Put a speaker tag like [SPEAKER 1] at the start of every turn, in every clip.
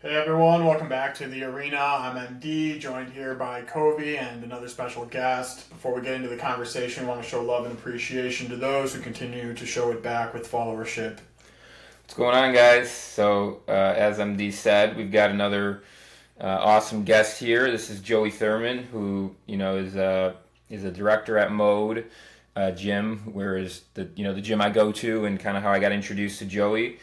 [SPEAKER 1] Hey everyone, welcome back to the arena. I'm MD, joined here by Covey and another special guest. Before we get into the conversation, I want to show love and appreciation to those who continue to show it back with followership.
[SPEAKER 2] What's going on, guys? As MD said, we've got another awesome guest here. This is Joey Thurman, who is a director at Mode Gym, where is the gym I go to, and kind of how I got introduced to Joey.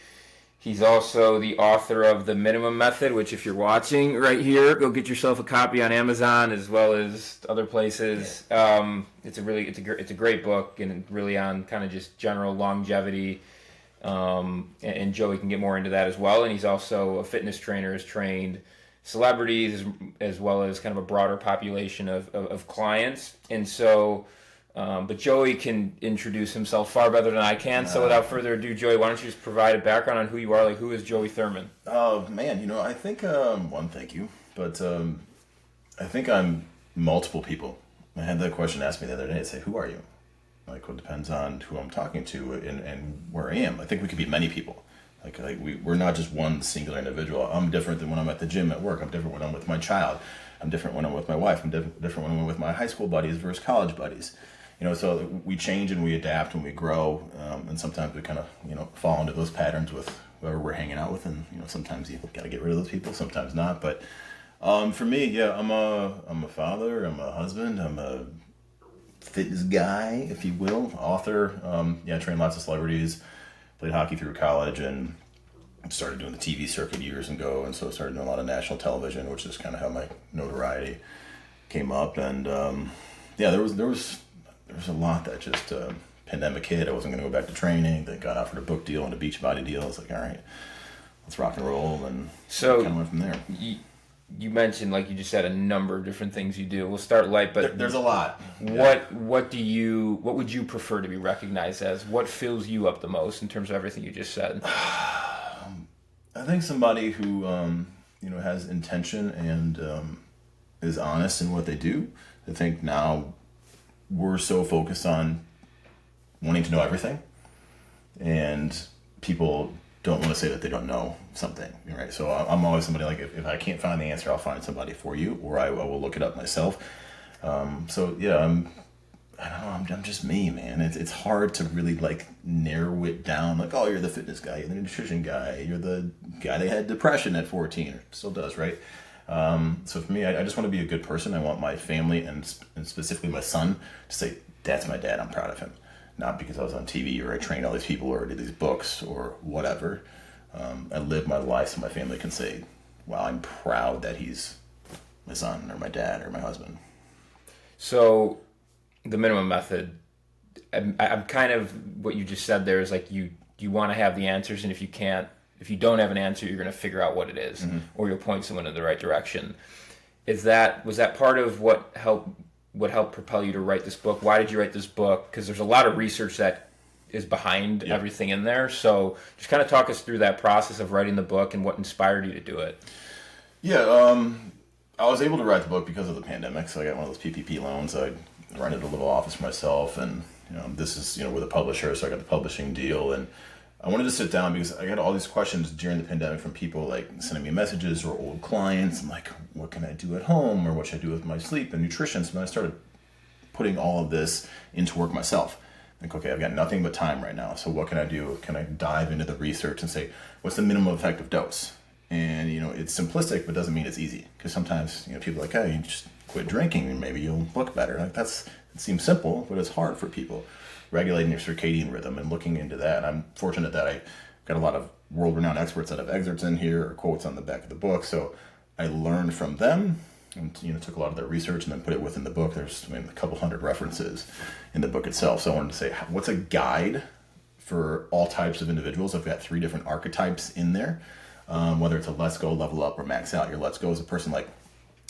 [SPEAKER 2] He's also the author of The Minimum Method, which, if you're watching right here, go get yourself a copy on Amazon as well as other places. It's a great book, and really on kind of just general longevity. And Joey can get more into that as well. And he's also a fitness trainer, has trained celebrities as well as kind of a broader population of clients. But Joey can introduce himself far better than I can. So without further ado, Joey, why don't you just provide a background on who you are? Like, who is Joey Thurman?
[SPEAKER 3] Oh man, I think thank you, but I think I'm multiple people. I had that question asked me the other day. I'd say, "Who are you?" Like, well, it depends on who I'm talking to and where I am. I think we could be many people. We're not just one singular individual. I'm different than when I'm at the gym at work. I'm different when I'm with my child. I'm different when I'm with my wife. I'm different when I'm with my high school buddies versus college buddies. So we change and we adapt and we grow, and sometimes we kind of fall into those patterns with whoever we're hanging out with, and sometimes you got to get rid of those people, sometimes not. But for me, yeah, I'm a father, I'm a husband, I'm a fitness guy, if you will, author. I trained lots of celebrities, played hockey through college, and started doing the TV circuit years ago, and so started doing a lot of national television, which is kind of how my notoriety came up. And there was a lot that just pandemic hit. I wasn't going to go back to training. Then got offered a book deal and a Beachbody deal. I was like, all right, let's rock and roll, and
[SPEAKER 2] So
[SPEAKER 3] kind of went from there.
[SPEAKER 2] you mentioned, like you just said, a number of different things you do. We'll start light, but
[SPEAKER 3] There's a lot.
[SPEAKER 2] what would you prefer to be recognized as? What fills you up the most in terms of everything you just said?
[SPEAKER 3] I think somebody who has intention and is honest in what they do. I think now we're so focused on wanting to know everything, and people don't want to say that they don't know something, right? So I'm always somebody like, if I can't find the answer, I'll find somebody for you, or I will look it up myself. So yeah, I don't know, I'm just me, man. It's hard to really like narrow it down. Like, oh, you're the fitness guy, you're the nutrition guy, you're the guy that had depression at 14, or still does, right? So for me, I just want to be a good person. I want my family and specifically my son to say, "That's my dad. I'm proud of him." Not because I was on TV or I trained all these people or I did these books or whatever. I live my life so my family can say, "Wow, I'm proud that he's my son or my dad or my husband."
[SPEAKER 2] So, the minimum method. I'm kind of what you just said there is like you want to have the answers, and if you don't have an answer, you're going to figure out what it is, or you'll point someone in the right direction. Was that part of what helped propel you to write this book? Why did you write this book? Because there's a lot of research that is behind everything in there. So just kind of talk us through that process of writing the book and what inspired you to do it.
[SPEAKER 3] Yeah, I was able to write the book because of the pandemic. So I got one of those PPP loans. I rented a little office for myself, and this is with a publisher, so I got the publishing deal. And I wanted to sit down because I got all these questions during the pandemic from people like sending me messages or old clients. I'm like, what can I do at home, or what should I do with my sleep and nutrition? So then I started putting all of this into work myself. Like, okay, I've got nothing but time right now. So what can I do? Can I dive into the research and say, what's the minimum effective dose? And it's simplistic, but doesn't mean it's easy. Because sometimes people are like, hey, you just quit drinking and maybe you'll look better. Like it seems simple, but it's hard for people. Regulating your circadian rhythm and looking into that. And I'm fortunate that I got a lot of world-renowned experts that have excerpts in here or quotes on the back of the book. So I learned from them and took a lot of their research and then put it within the book. There's a couple hundred references in the book itself. So I wanted to say, what's a guide for all types of individuals? I've got 3 different archetypes in there. Whether it's a let's go, level up, or max out. Your let's go is a person like,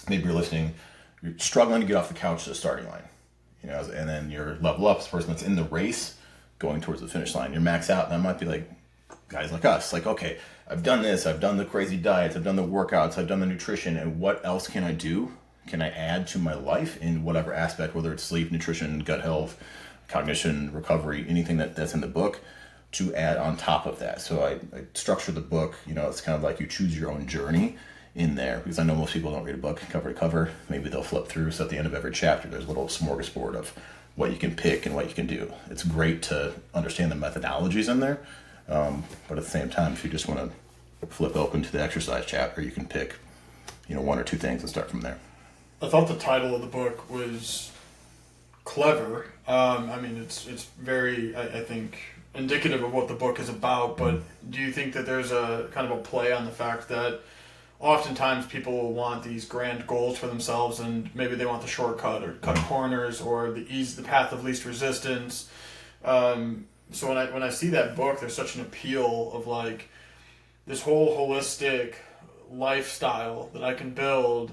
[SPEAKER 3] maybe you're listening, you're struggling to get off the couch to the starting line. And then your level up is the person that's in the race going towards the finish line. Your max out, and that might be like guys like us. Like, okay, I've done this, I've done the crazy diets, I've done the workouts, I've done the nutrition, and what else can I do? Can I add to my life in whatever aspect, whether it's sleep, nutrition, gut health, cognition, recovery, anything that's in the book? to add on top of that. So I structure the book, it's kind of like you choose your own journey in there, because I know most people don't read a book cover to cover. Maybe they'll flip through. So at the end of every chapter, there's a little smorgasbord of what you can pick and what you can do. It's great to understand the methodologies in there. But at the same time, if you just want to flip open to the exercise chapter, you can pick, one or two things and start from there.
[SPEAKER 1] I thought the title of the book was clever. I mean, it's very, I think, indicative of what the book is about, but do you think that there's a kind of a play on the fact that oftentimes people will want these grand goals for themselves, and maybe they want the shortcut or cut corners or the path of least resistance? So when I see that book, there's such an appeal of like this whole holistic lifestyle that I can build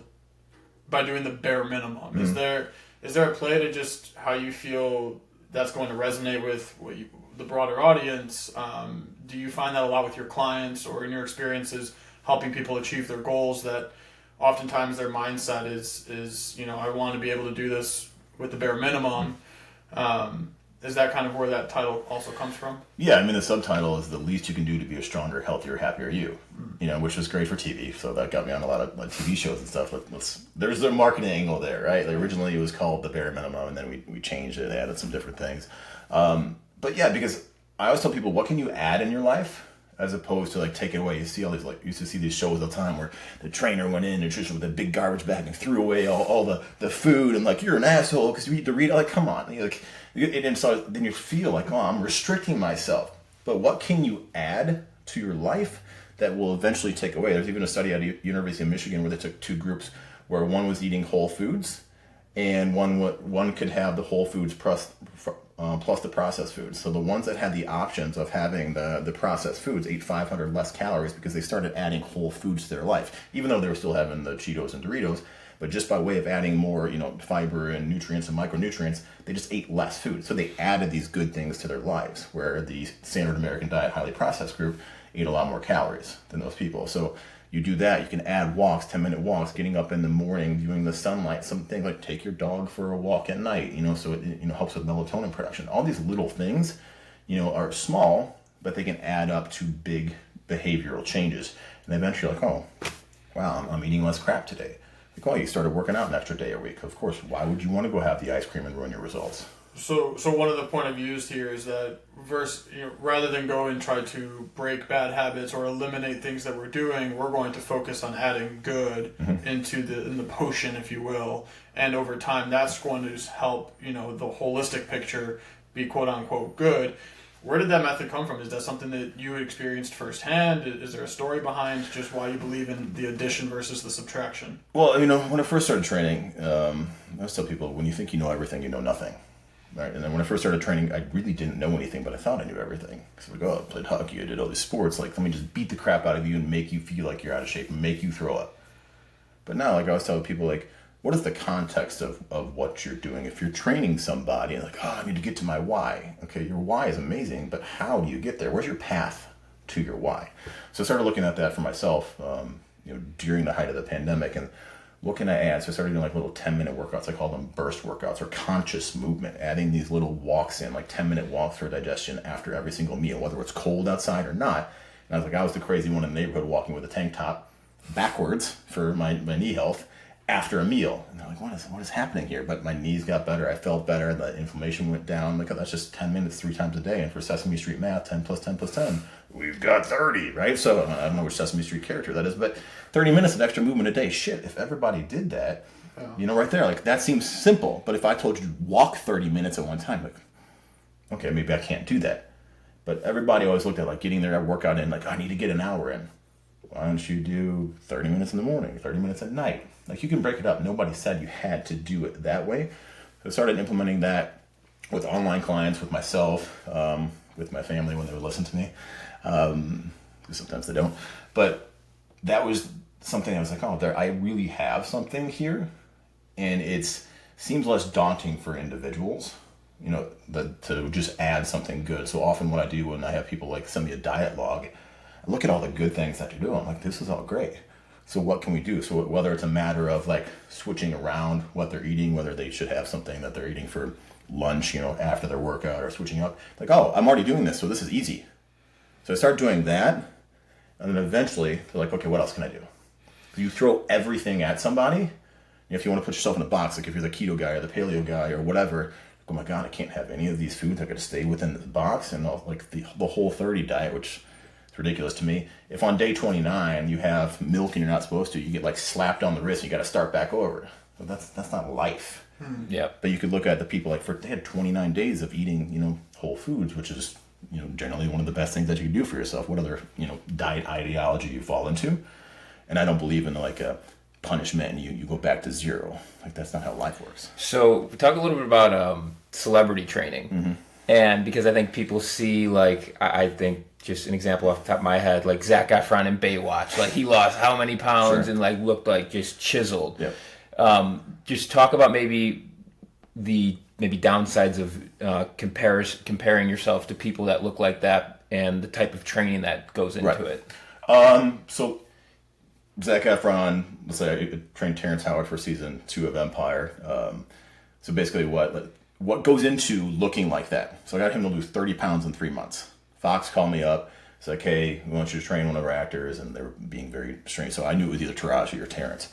[SPEAKER 1] by doing the bare minimum. Is there a play to just how you feel that's going to resonate with the broader audience? Do you find that a lot with your clients, or in your experiences helping people achieve their goals, that oftentimes their mindset is I want to be able to do this with the bare minimum? Is that kind of where that title also comes from?
[SPEAKER 3] Yeah, I mean, the subtitle is the least you can do to be a stronger, healthier, happier you, which was great for TV. So that got me on a lot of TV shows and stuff. There's a marketing angle there, right? Like originally it was called The Bare Minimum, and then we changed it, added some different things. But yeah, because I always tell people, what can you add in your life as opposed to take it away? You see all these, you used to see these shows all the time where the trainer went in nutrition with a big garbage bag and threw away all the food, and you're an asshole because you eat Doritos. Come on, and so then you feel like, oh, I'm restricting myself. But what can you add to your life that will eventually take away? There's even a study at University of Michigan where they took two groups, where one was eating whole foods, and one could have the whole foods plus the processed foods. So the ones that had the options of having the processed foods ate 500 less calories because they started adding whole foods to their life, even though they were still having the Cheetos and Doritos. But just by way of adding more, fiber and nutrients and micronutrients, they just ate less food. So they added these good things to their lives, where the standard American diet, highly processed group, ate a lot more calories than those people. So you do that, you can add walks, 10-minute walks, getting up in the morning, viewing the sunlight, something like take your dog for a walk at night, so it helps with melatonin production. All these little things, are small, but they can add up to big behavioral changes. And eventually you're like, oh, wow, I'm eating less crap today. Oh, you started working out an extra day a week. Of course, why would you want to go have the ice cream and ruin your results?
[SPEAKER 1] So one of the point I've used here is that rather than go and try to break bad habits or eliminate things that we're doing, we're going to focus on adding good into the potion, if you will. And over time, that's going to help, the holistic picture be quote unquote good. Where did that method come from? Is that something that you experienced firsthand? Is there a story behind just why you believe in the addition versus the subtraction?
[SPEAKER 3] Well, when I first started training, I always tell people, when you think you know everything, you know nothing. Right? And then when I first started training, I really didn't know anything, but I thought I knew everything. So I played hockey, I did all these sports. Let me just beat the crap out of you and make you feel like you're out of shape and make you throw up. But now, I always tell people, what is the context of what you're doing? If you're training somebody and I need to get to my why. Okay, your why is amazing, but how do you get there? Where's your path to your why? So I started looking at that for myself, during the height of the pandemic, and what can I add? So I started doing little 10-minute workouts. I call them burst workouts, or conscious movement, adding these little walks in, 10-minute walks for digestion after every single meal, whether it's cold outside or not. And I was the crazy one in the neighborhood walking with a tank top backwards for my knee health after a meal. And they're like, what is happening here? But my knees got better. I felt better. The inflammation went down. That's just 10 minutes 3 times a day. And for Sesame Street math, 10 plus 10 plus 10, we've got 30, right? So I don't know which Sesame Street character that is, but 30 minutes of extra movement a day. Shit, if everybody did that, right there, that seems simple. But if I told you to walk 30 minutes at one time, okay, maybe I can't do that. But everybody always looked at getting their workout in, I need to get an hour in. Why don't you do 30 minutes in the morning, 30 minutes at night? You can break it up. Nobody said you had to do it that way. So I started implementing that with online clients, with myself, with my family when they would listen to me. Sometimes they don't. But that was something I was like, I really have something here. And it seems less daunting for individuals, to just add something good. So often what I do when I have people send me a diet log, I look at all the good things that you're doing. I'm like, this is all great. So what can we do? So whether it's a matter of switching around what they're eating, whether they should have something that they're eating for lunch, after their workout, or switching up, I'm already doing this, so this is easy. So I started doing that, and then eventually they're like, okay, what else can I do? You throw everything at somebody. If you want to put yourself in a box, like if you're the keto guy or the paleo guy or whatever, oh my God, I can't have any of these foods. I got to stay within the box, and like the whole 30 diet, which is ridiculous to me. If on day 29 you have milk and you're not supposed to, you get like slapped on the wrist and you got to start back over. But that's not life.
[SPEAKER 2] Yeah.
[SPEAKER 3] But you could look at the people like they had 29 days of eating, whole foods, which is, generally one of the best things that you can do for yourself. What other, diet ideology you fall into? And I don't believe in like a punishment and you go back to zero. Like that's not how life works.
[SPEAKER 2] So talk a little bit about celebrity training. And because I think people see, like, I think just an example off the top of my head, like Zac Efron in Baywatch, like he lost how many pounds and like looked like just chiseled.
[SPEAKER 3] Yep.
[SPEAKER 2] Just talk about maybe the downsides of comparing yourself to people that look like that and the type of training that goes into it.
[SPEAKER 3] So Zac Efron, let's say I trained Terrence Howard for season 2 of Empire. So basically what goes into looking like that? So I got him to lose 30 pounds in 3 months. Fox called me up. It's like, hey, we want you to train one of our actors, and they were being very strange. So I knew it was either Taraji or Terrence.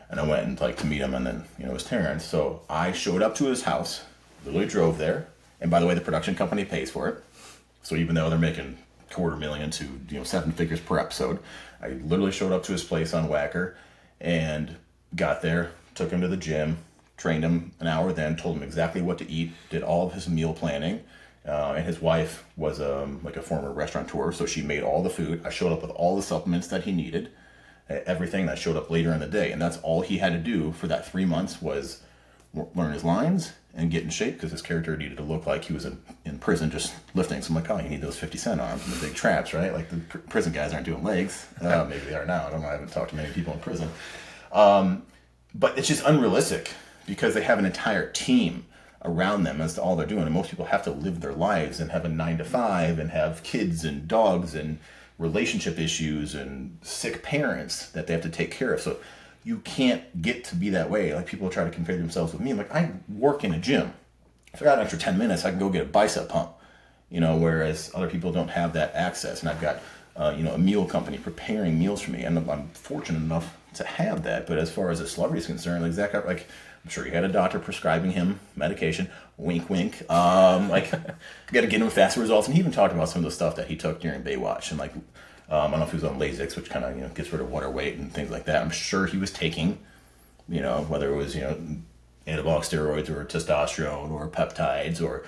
[SPEAKER 3] And I went and to meet him, and then, it was Terrence. So I showed up to his house, literally drove there. And by the way, the production company pays for it. So even though they're making $250,000 to 7 figures per episode, I literally showed up to his place on Wacker and got there, took him to the gym, trained him an hour, then told him exactly what to eat, did all of his meal planning. And his wife was like a former restaurateur, so she made all the food. I showed up with all the supplements that he needed, everything that showed up later in the day. And that's all he had to do for that 3 months was learn his lines and get in shape, because his character needed to look like he was in prison just lifting. So I'm like, oh, you need those 50 Cent arms and the big traps, right? Like the prison guys aren't doing legs. Maybe they are now. I don't know. I haven't talked to many people in prison. But it's just unrealistic because they have an entire team around them as to all they're doing. And most people have to live their lives and have a 9 to 5 and have kids and dogs and relationship issues and sick parents that they have to take care of. So you can't get to be that way. Like people try to compare themselves with me. I'm like, I work in a gym. If I got an extra 10 minutes, I can go get a bicep pump, whereas other people don't have that access. And I've got, a meal company preparing meals for me. And I'm fortunate enough to have that. But as far as a celebrity is concerned, like Zach, like I'm sure you had a doctor prescribing him medication, wink, wink. Like you got to get him fast results. And he even talked about some of the stuff that he took during Baywatch and like, I don't know if he was on Lasix, which kind of, gets rid of water weight and things like that. I'm sure he was taking, whether it was, anabolic steroids or testosterone or peptides or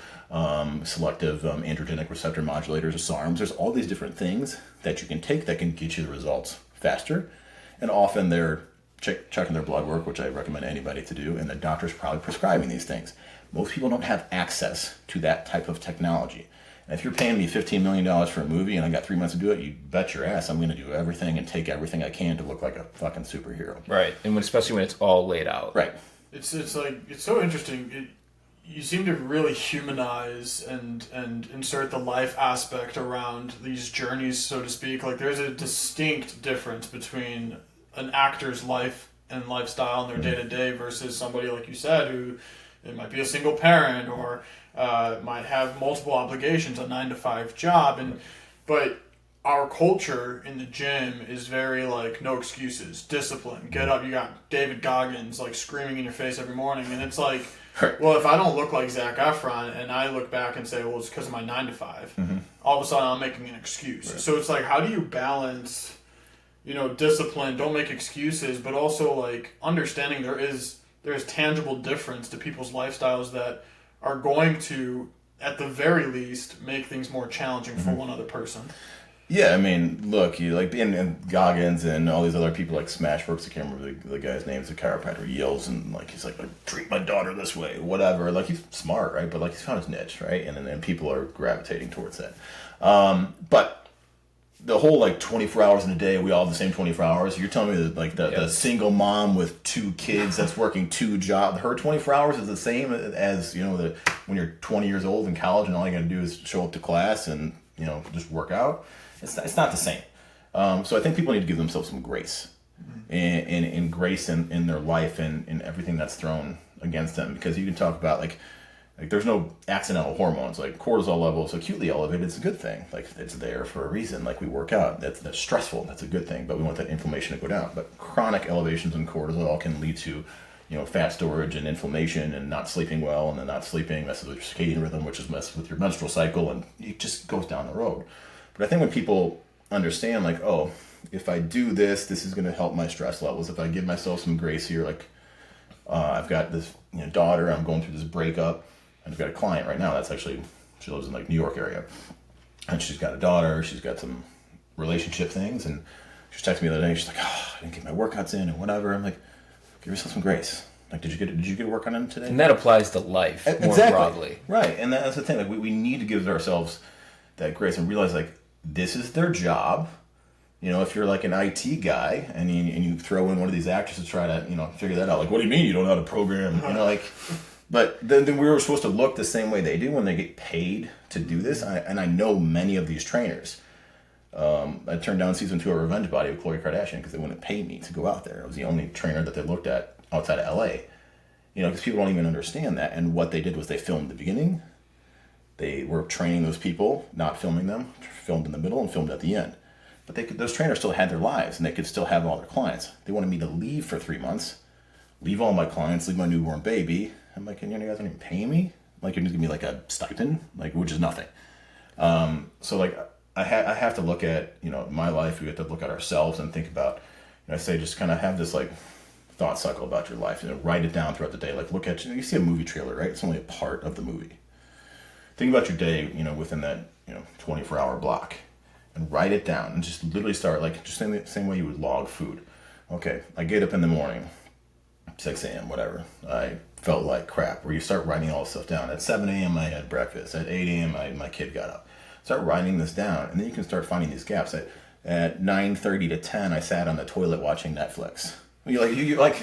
[SPEAKER 3] selective androgenic receptor modulators or SARMs. There's all these different things that you can take that can get you the results faster. And often they're checking their blood work, which I recommend anybody to do, and the doctor's probably prescribing these things. Most people don't have access to that type of technology. And if you're paying me $15 million for a movie and I got 3 months to do it, you bet your ass I'm going to do everything and take everything I can to look like a fucking superhero.
[SPEAKER 2] Right, and especially when it's all laid out.
[SPEAKER 3] Right.
[SPEAKER 1] It's so interesting. You seem to really humanize and insert the life aspect around these journeys, so to speak. Like there's a distinct difference between an actor's life and lifestyle in their day-to-day versus somebody, like you said, who it might be a single parent or might have multiple obligations, a 9 to 5 job, but our culture in the gym is very like no excuses, discipline, get up. You got David Goggins like screaming in your face every morning, and it's like, well, if I don't look like Zac Efron and I look back and say, well, it's because of my 9 to 5, all of a sudden I'm making an excuse. Right. So it's like, how do you balance, discipline, don't make excuses, but also like understanding there is tangible difference to people's lifestyles that are going to, at the very least, make things more challenging for one other person.
[SPEAKER 3] Yeah, I mean, look, you like being Goggins and all these other people like Smashworks. I can't remember the guy's name. It's a chiropractor. He yells and like he's like, treat my daughter this way, whatever. Like he's smart, right? But like he's found his niche, right? And people are gravitating towards that. But the whole like 24 hours in a day, we all have the same 24 hours. You're telling me that like the single mom with 2 kids that's working 2 jobs, her 24 hours is the same as when you're 20 years old in college and all you got to do is show up to class and just work out. It's not the same. So I think people need to give themselves some grace and grace in their life and in everything that's thrown against them, because you can talk about like Like there's no accidental hormones. Like cortisol levels acutely elevated, it's a good thing. Like it's there for a reason. Like we work out, that's stressful, that's a good thing. But we want that inflammation to go down. But chronic elevations in cortisol can lead to, fat storage and inflammation and not sleeping well, and then not sleeping messes with your circadian rhythm, which is messes with your menstrual cycle, and it just goes down the road. But I think when people understand, like, oh, if I do this, this is going to help my stress levels. If I give myself some grace here, like I've got this daughter, I'm going through this breakup, and I've got a client right now that's actually, she lives in like New York area, and she's got a daughter, she's got some relationship things, and she texted me the other day, she's like, oh, I didn't get my workouts in and whatever. I'm like, give yourself some grace. Like, did you get a workout in today?
[SPEAKER 2] And that applies to life more broadly.
[SPEAKER 3] Right, and that's the thing. Like, we need to give ourselves that grace and realize, like, this is their job. If you're like an IT guy and you throw in one of these actors to try to, figure that out. Like, what do you mean you don't know how to program? But then we were supposed to look the same way they do when they get paid to do this. And I know many of these trainers. I turned down season 2 of Revenge Body with Khloe Kardashian because they wouldn't pay me to go out there. I was the only trainer that they looked at outside of LA. Because people don't even understand that. And what they did was they filmed the beginning. They were training those people, not filming them, filmed in the middle and filmed at the end. But those trainers still had their lives and they could still have all their clients. They wanted me to leave for 3 months, leave all my clients, leave my newborn baby. I'm like, and you guys aren't even paying me? Like, you're just giving me like a stipend, like, which is nothing. So like, I have to look at, my life. We have to look at ourselves and think about, I say, just kind of have this like thought cycle about your life. Write it down throughout the day. Like, look at, you see a movie trailer, right? It's only a part of the movie. Think about your day, within that, 24-hour block, and write it down and just literally start like just the same way you would log food. Okay, I get up in the morning, 6 a.m., whatever. I felt like crap. Where you start writing all this stuff down. At 7 a.m. I had breakfast. At 8 a.m. my kid got up. Start writing this down, and then you can start finding these gaps. At 9:30 to 10, I sat on the toilet watching Netflix. You like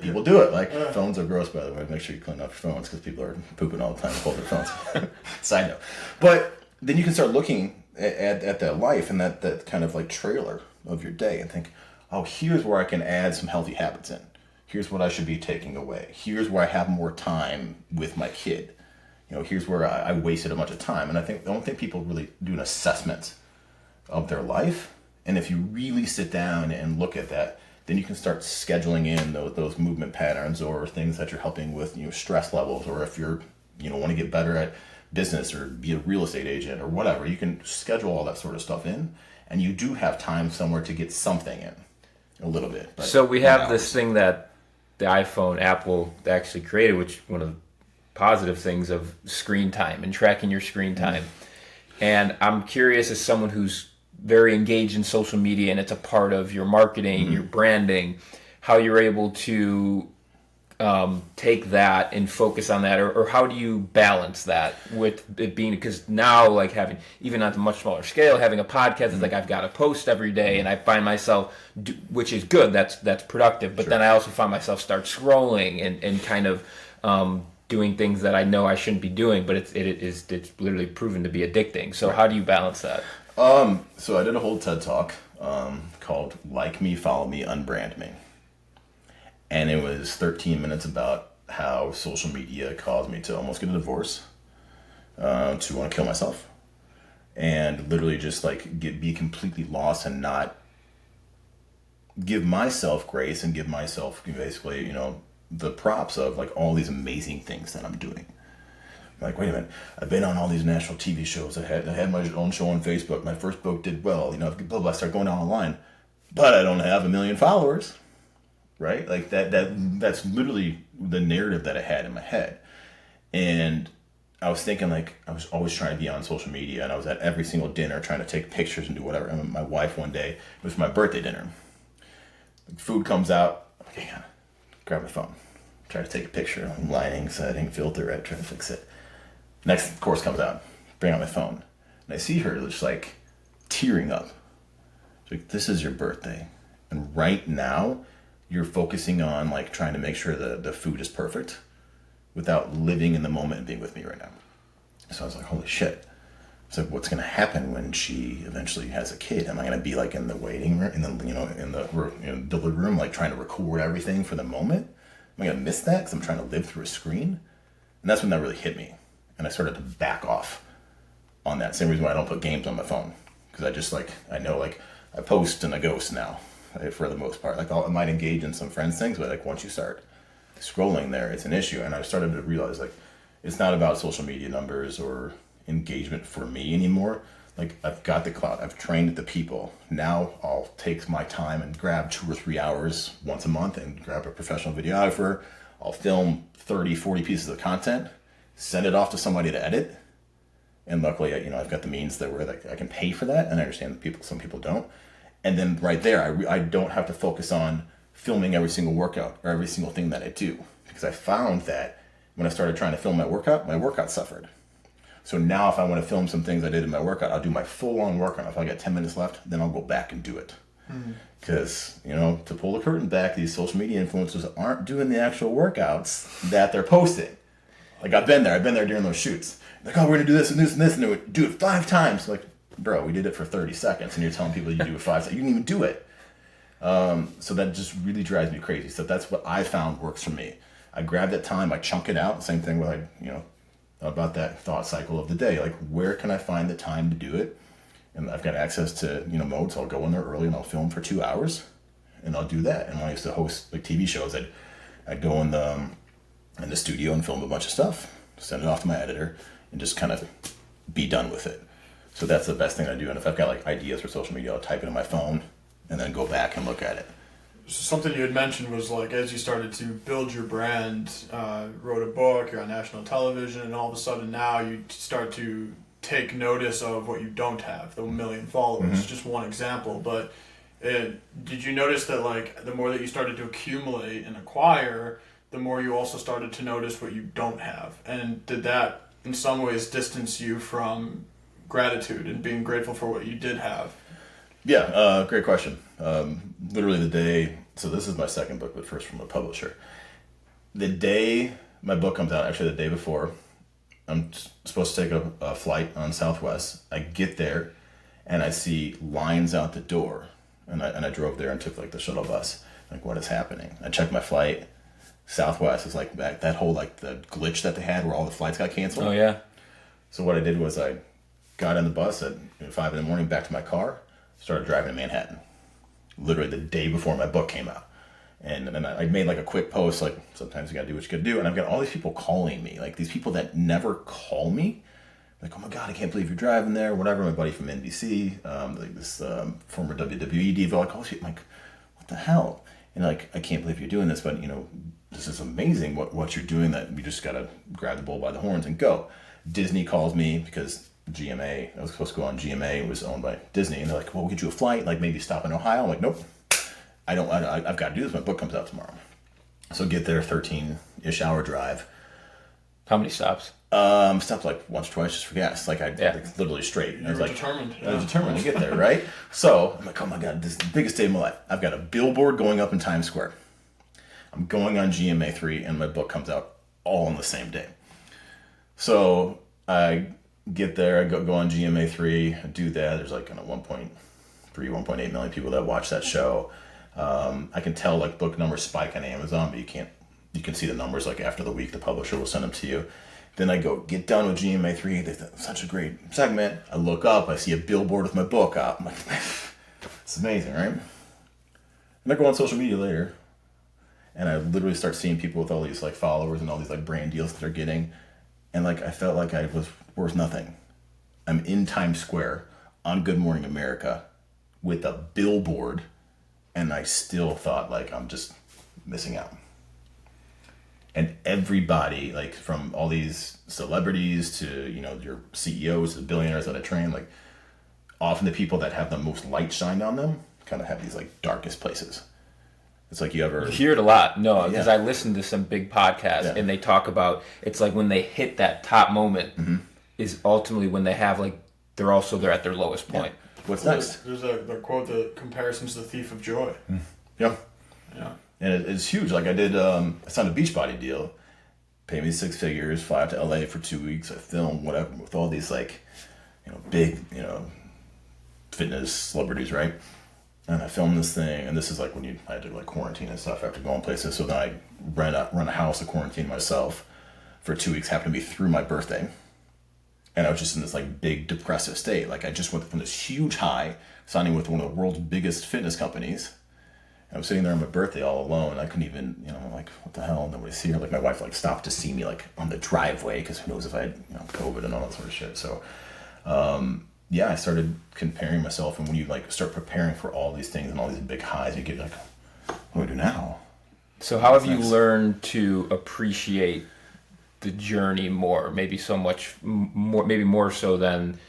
[SPEAKER 3] people do it. Like, phones are gross, by the way. Make sure you clean up your phones because people are pooping all the time and hold their phones. Side note. But then you can start looking at that life and that kind of like trailer of your day and think, oh, here's where I can add some healthy habits in. Here's what I should be taking away. Here's where I have more time with my kid. Here's where I wasted a bunch of time. And I don't think people really do an assessment of their life. And if you really sit down and look at that, then you can start scheduling in those movement patterns or things that you're helping with, stress levels, or if you're, want to get better at business or be a real estate agent or whatever, you can schedule all that sort of stuff in, and you do have time somewhere to get something in a little bit.
[SPEAKER 2] So we have this thing that the iPhone, Apple actually created, which one of the positive things of screen time and tracking your screen time. And I'm curious, as someone who's very engaged in social media and it's a part of your marketing, your branding, how you're able to take that and focus on that, or how do you balance that with it being, because now, like, having, even on a much smaller scale, having a podcast is like I've got to post every day, and I find myself, which is good, that's productive, but then I also find myself start scrolling and kind of doing things that I know I shouldn't be doing, but it's literally proven to be addicting. So how do you balance that?
[SPEAKER 3] So I did a whole TED Talk called Like Me, Follow Me, Unbrand Me. And it was 13 minutes about how social media caused me to almost get a divorce, to want to kill myself, and literally just like be completely lost and not give myself grace and give myself basically, the props of like all these amazing things that I'm doing. Like, wait a minute, I've been on all these national TV shows. I had my own show on Facebook. My first book did well. Blah, blah, blah. I start going down the line, but I don't have 1 million followers, right? Like that's literally the narrative that I had in my head. And I was thinking, like, I was always trying to be on social media, and I was at every single dinner trying to take pictures and do whatever. And my wife one day, it was my birthday dinner. Food comes out. I'm like, hang on, grab my phone, try to take a picture. I'm lighting, setting, filter, right, trying to fix it. Next course comes out, bring out my phone, and I see her just like tearing up. She's like, this is your birthday, and right now you're focusing on like trying to make sure the food is perfect without living in the moment and being with me right now. So I was like, holy shit. So what's going to happen when she eventually has a kid? Am I going to be like in the waiting room, in the delivery room, like trying to record everything for the moment? Am I going to miss that because I'm trying to live through a screen? And that's when that really hit me. And I started to back off on that. Same reason why I don't put games on my phone. Because I just I know I post and I ghost now, for the most part. I might engage in some friends' things, but once you start scrolling there, it's an issue. And I started to realize it's not about social media numbers or engagement for me anymore. I've got the clout. I've trained the people. Now I'll take my time and grab 2 or 3 hours once a month and grab a professional videographer. I'll film 30, 40 pieces of content, send it off to somebody to edit. And luckily, I've got the means that where I can pay for that. And I understand that some people don't. And then right there, I don't have to focus on filming every single workout or every single thing that I do. Because I found that when I started trying to film my workout suffered. So now if I want to film some things I did in my workout, I'll do my full-on workout. If I got 10 minutes left, then I'll go back and do it. Because, to pull the curtain back, these social media influencers aren't doing the actual workouts that they're posting. I've been there during those shoots. Oh, we're going to do this and this and this, and they would do it 5 times. Bro, we did it for 30 seconds, and you're telling people you do it 5 seconds. You didn't even do it. So that just really drives me crazy. So that's what I found works for me. I grab that time, I chunk it out. Same thing with, about that thought cycle of the day. Where can I find the time to do it? And I've got access to, mode, so I'll go in there early and I'll film for 2 hours, and I'll do that. And when I used to host TV shows, I'd go in the studio and film a bunch of stuff, send it off to my editor, and just kind of be done with it. So that's the best thing I do. And if I've got ideas for social media, I'll type it in my phone and then go back and look at it.
[SPEAKER 1] Something you had mentioned was as you started to build your brand, wrote a book, you're on national television, and all of a sudden now you start to take notice of what you don't have, the 1 million followers. Just one example, but did you notice that the more that you started to accumulate and acquire, the more you also started to notice what you don't have? And did that in some ways distance you from gratitude and being grateful for what you did have?
[SPEAKER 3] Yeah, great question. Literally the day, so this is my second book, but first from a publisher. The day my book comes out, actually the day before, I'm supposed to take a flight on Southwest. I get there and I see lines out the door, and I drove there and took the shuttle bus. What is happening? I checked my flight. Southwest is that whole the glitch that they had where all the flights got canceled.
[SPEAKER 2] Oh yeah.
[SPEAKER 3] So what I did was I got on the bus at 5 a.m, back to my car, started driving to Manhattan. Literally the day before my book came out. And then I made a quick post, sometimes you gotta do what you gotta do. And I've got all these people calling me, these people that never call me. Oh my God, I can't believe you're driving there, whatever. My buddy from NBC, this former WWE diva, all these people, what the hell? And I can't believe you're doing this, but this is amazing what you're doing, that you just gotta grab the bull by the horns and go. Disney calls me because GMA, I was supposed to go on GMA, it was owned by Disney, and they're well, we'll get you a flight, maybe stop in Ohio. I'm nope. I've got to do this. My book comes out tomorrow. So get there, 13-ish hour drive.
[SPEAKER 2] How many stops?
[SPEAKER 3] Stopped once or twice just for gas. Literally straight.
[SPEAKER 1] You were determined.
[SPEAKER 3] I was determined to get there, right? So I'm oh my God, this is the biggest day of my life. I've got a billboard going up in Times Square. I'm going on GMA3, and my book comes out all on the same day. So I get there, I go on GMA3, I do that. There's 1.3, 1.8 million people that watch that show. I can tell book numbers spike on Amazon, but you can see the numbers after the week. The publisher will send them to you. Then I go get done with GMA3. They thought such a great segment. I look up, I see a billboard with my book up. I'm it's amazing, right? And I go on social media later, and I literally start seeing people with all these followers and all these brand deals that they're getting, and I felt like I was worth nothing. I'm in Times Square on Good Morning America with a billboard, and I still thought I'm just missing out. And everybody, from all these celebrities to, your CEOs, the billionaires that I train, often the people that have the most light shined on them kind of have these darkest places. It's you ever...
[SPEAKER 2] You hear it a lot. No, because I listen to some big podcasts, and they talk about, it's when they hit that top moment is ultimately when they have, they're at their lowest point.
[SPEAKER 3] Yeah. What's next?
[SPEAKER 1] There's the quote, the comparison's the thief of joy.
[SPEAKER 3] Yeah.
[SPEAKER 1] Yeah.
[SPEAKER 3] And it's huge. I did, I signed a Beachbody deal, paid me 6 figures, fly out to LA for 2 weeks. I filmed whatever with all these big, fitness celebrities, right? And I filmed this thing, and this is when I had to quarantine and stuff after going places. So then I run a house to quarantine myself for 2 weeks, happened to be through my birthday. And I was just in this like big depressive state. Like I just went from this huge high, signing with one of the world's biggest fitness companies. And I was sitting there on my birthday all alone. I couldn't even, like, what the hell? Nobody's here. Like my wife like stopped to see me like on the driveway because who knows if I had COVID and all that sort of shit. So yeah, I started comparing myself. And when you like start preparing for all these things and all these big highs, you get like, what do I do now?
[SPEAKER 2] So how have you learned to appreciate the journey more, maybe so much more, maybe more so than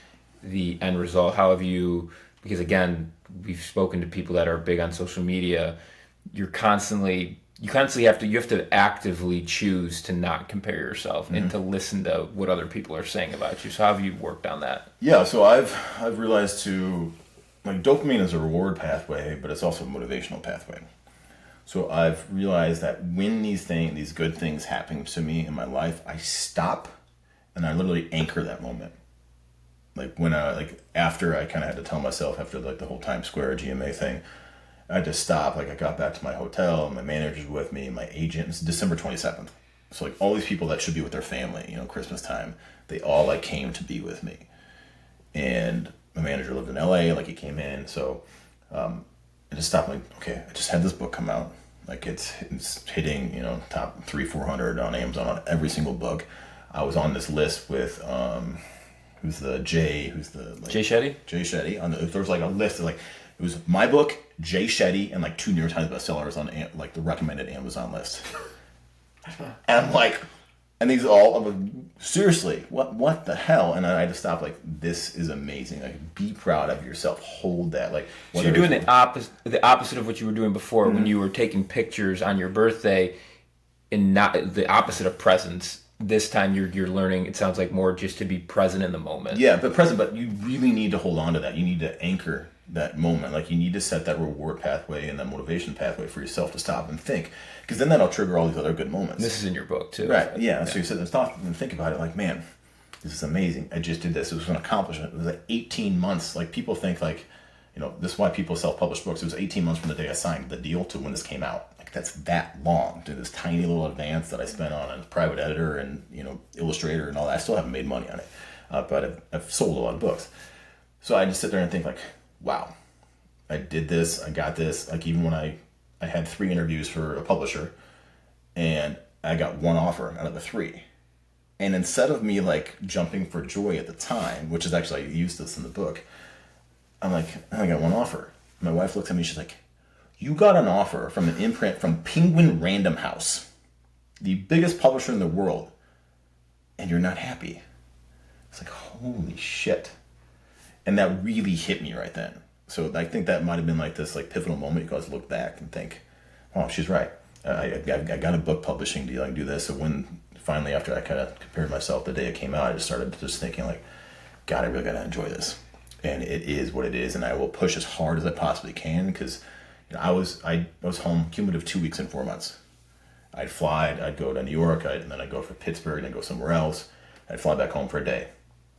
[SPEAKER 2] the end result? How have you, because again, we've spoken to people that are big on social media, you constantly have to actively choose to not compare yourself and to listen to what other people are saying about you. So how have you worked on that?
[SPEAKER 3] Yeah, so I've realized like dopamine is a reward pathway, but it's also a motivational pathway. So I've realized that when these good things happen to me in my life, I stop and I literally anchor that moment. Like when after I kind of had to tell myself after like the whole Times Square GMA thing, I had to stop. Like I got back to my hotel, my manager's with me, my agent. It's December 27th. So like all these people that should be with their family, Christmas time, they all like came to be with me. And my manager lived in LA, like he came in. So I just stopped like, okay, I just had this book come out. Like it's hitting, top 300-400 on Amazon on every single book. I was on this list with, Jay
[SPEAKER 2] Shetty?
[SPEAKER 3] Jay Shetty. There was like a list of like, it was my book, Jay Shetty, and like 2 New York Times bestsellers on like the recommended Amazon list. And I'm like, and these all, I'm like, seriously, what the hell? And I had to stop. Like, this is amazing. Like, be proud of yourself. Hold that. Like,
[SPEAKER 2] so you're doing the opposite of what you were doing before when you were taking pictures on your birthday, and not the opposite of presence. This time you're learning. It sounds like more just to be present in the moment.
[SPEAKER 3] Yeah, but you really need to hold on to that. You need to anchor that moment. Like you need to set that reward pathway and that motivation pathway for yourself to stop and think, because then that'll trigger all these other good moments.
[SPEAKER 2] This is in your book too,
[SPEAKER 3] right? Yeah. So you sit and stop and think about it. Like, man, this is amazing. I just did this. It was an accomplishment. It was like 18 months. Like people think like, this is why people self-publish books. It was 18 months from the day I signed the deal to when this came out. Like that's that long to this tiny little advance that I spent on a private editor and illustrator and all that. I still haven't made money on it, but I've sold a lot of books. So I just sit there and think like, wow, I did this. I got this. Like even when I had 3 interviews for a publisher, and I got 1 offer out of the 3. And instead of me like jumping for joy at the time, which is actually I used this in the book, I'm like, I got 1 offer. My wife looks at me. She's like, you got an offer from an imprint from Penguin Random House, the biggest publisher in the world, and you're not happy. It's like, holy shit. And that really hit me right then. So I think that might have been like this like pivotal moment. You guys look back and think, oh, she's right. I got a book publishing deal. I can do this. So when finally, after I kind of compared myself the day it came out, I just started thinking like, God, I really got to enjoy this. And it is what it is. And I will push as hard as I possibly can because I was home cumulative 2 weeks and 4 months. I'd fly, I'd go to New York, and then I'd go for Pittsburgh, and then go somewhere else. I'd fly back home for a day.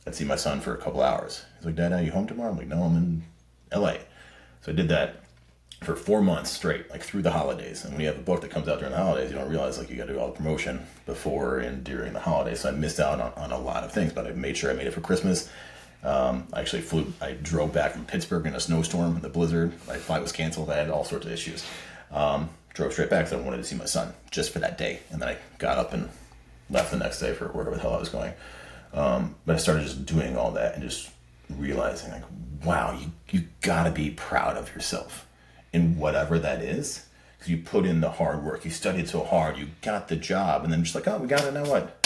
[SPEAKER 3] I'd see my son for a couple hours. He's like, Dad, are you home tomorrow? I'm like, no, I'm in LA. So I did that for 4 months straight, like through the holidays. And when you have a book that comes out during the holidays, you don't realize like you got to do all the promotion before and during the holidays. So I missed out on a lot of things, but I made sure I made it for Christmas. I drove back from Pittsburgh in a snowstorm in the blizzard. My flight was canceled. I had all sorts of issues. Drove straight back because I wanted to see my son just for that day. And then I got up and left the next day for wherever the hell I was going. But I started just doing all that and just realizing like, wow, you gotta be proud of yourself in whatever that is. Because you put in the hard work. You studied so hard. You got the job. And then just like, oh, we got it. Now what?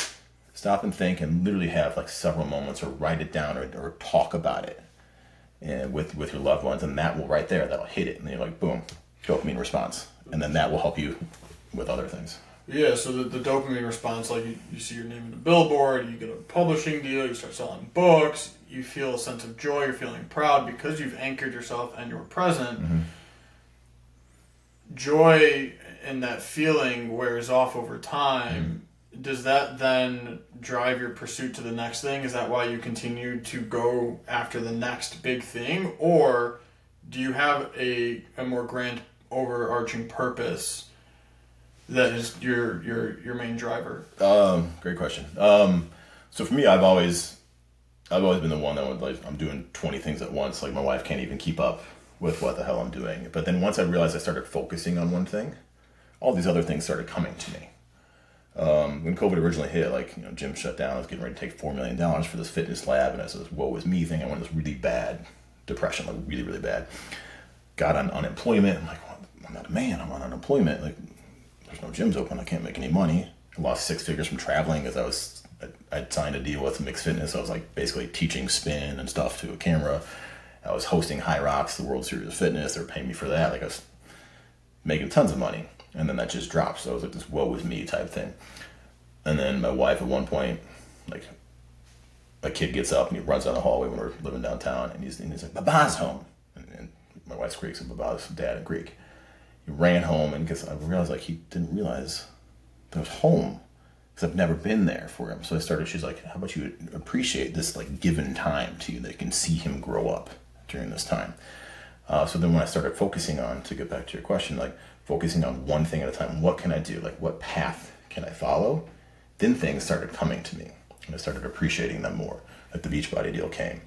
[SPEAKER 3] Stop and think and literally have like several moments or write it down or talk about it and with your loved ones. And that will right there, that'll hit it. And then you're like, boom, dopamine response. And then that will help you with other things.
[SPEAKER 1] Yeah, so the dopamine response, like you see your name in the billboard, you get a publishing deal, you start selling books, you feel a sense of joy, you're feeling proud because you've anchored yourself and you're present.
[SPEAKER 3] Mm-hmm.
[SPEAKER 1] Joy and that feeling wears off over time. Mm-hmm. Does that then drive your pursuit to the next thing? Is that why you continue to go after the next big thing? Or do you have a more grand overarching purpose that is your main driver?
[SPEAKER 3] Great question. So for me, I've always been the one that would like, I'm doing 20 things at once. Like my wife can't even keep up with what the hell I'm doing. But then once I realized I started focusing on one thing, all these other things started coming to me. When COVID originally hit, like, gym shut down, I was getting ready to take $4 million for this fitness lab, and I said, woe is me thing. I went into this really bad depression, like really, really bad. Got on unemployment. I'm like, well, I'm not a man, I'm on unemployment. Like, there's no gyms open, I can't make any money. I lost 6 figures from traveling because I'd signed a deal with Mixed Fitness. I was like basically teaching spin and stuff to a camera. I was hosting High Rocks, the World Series of Fitness. They were paying me for that. Like I was making tons of money. And then that just dropped. So it was like this woe is me type thing. And then my wife at one point, like, a kid gets up and he runs down the hallway when we're living downtown, and he's like, Baba's home. And my wife's Greek, so Baba's dad in Greek. He ran home, and because I realized like he didn't realize that I was home because I've never been there for him. So she's like, how about you appreciate this like given time to you that you can see him grow up during this time. So then when I started focusing on, to get back to your question, like focusing on one thing at a time, what can I do? Like what path can I follow? Then things started coming to me, and I started appreciating them more. Like the Beachbody deal came,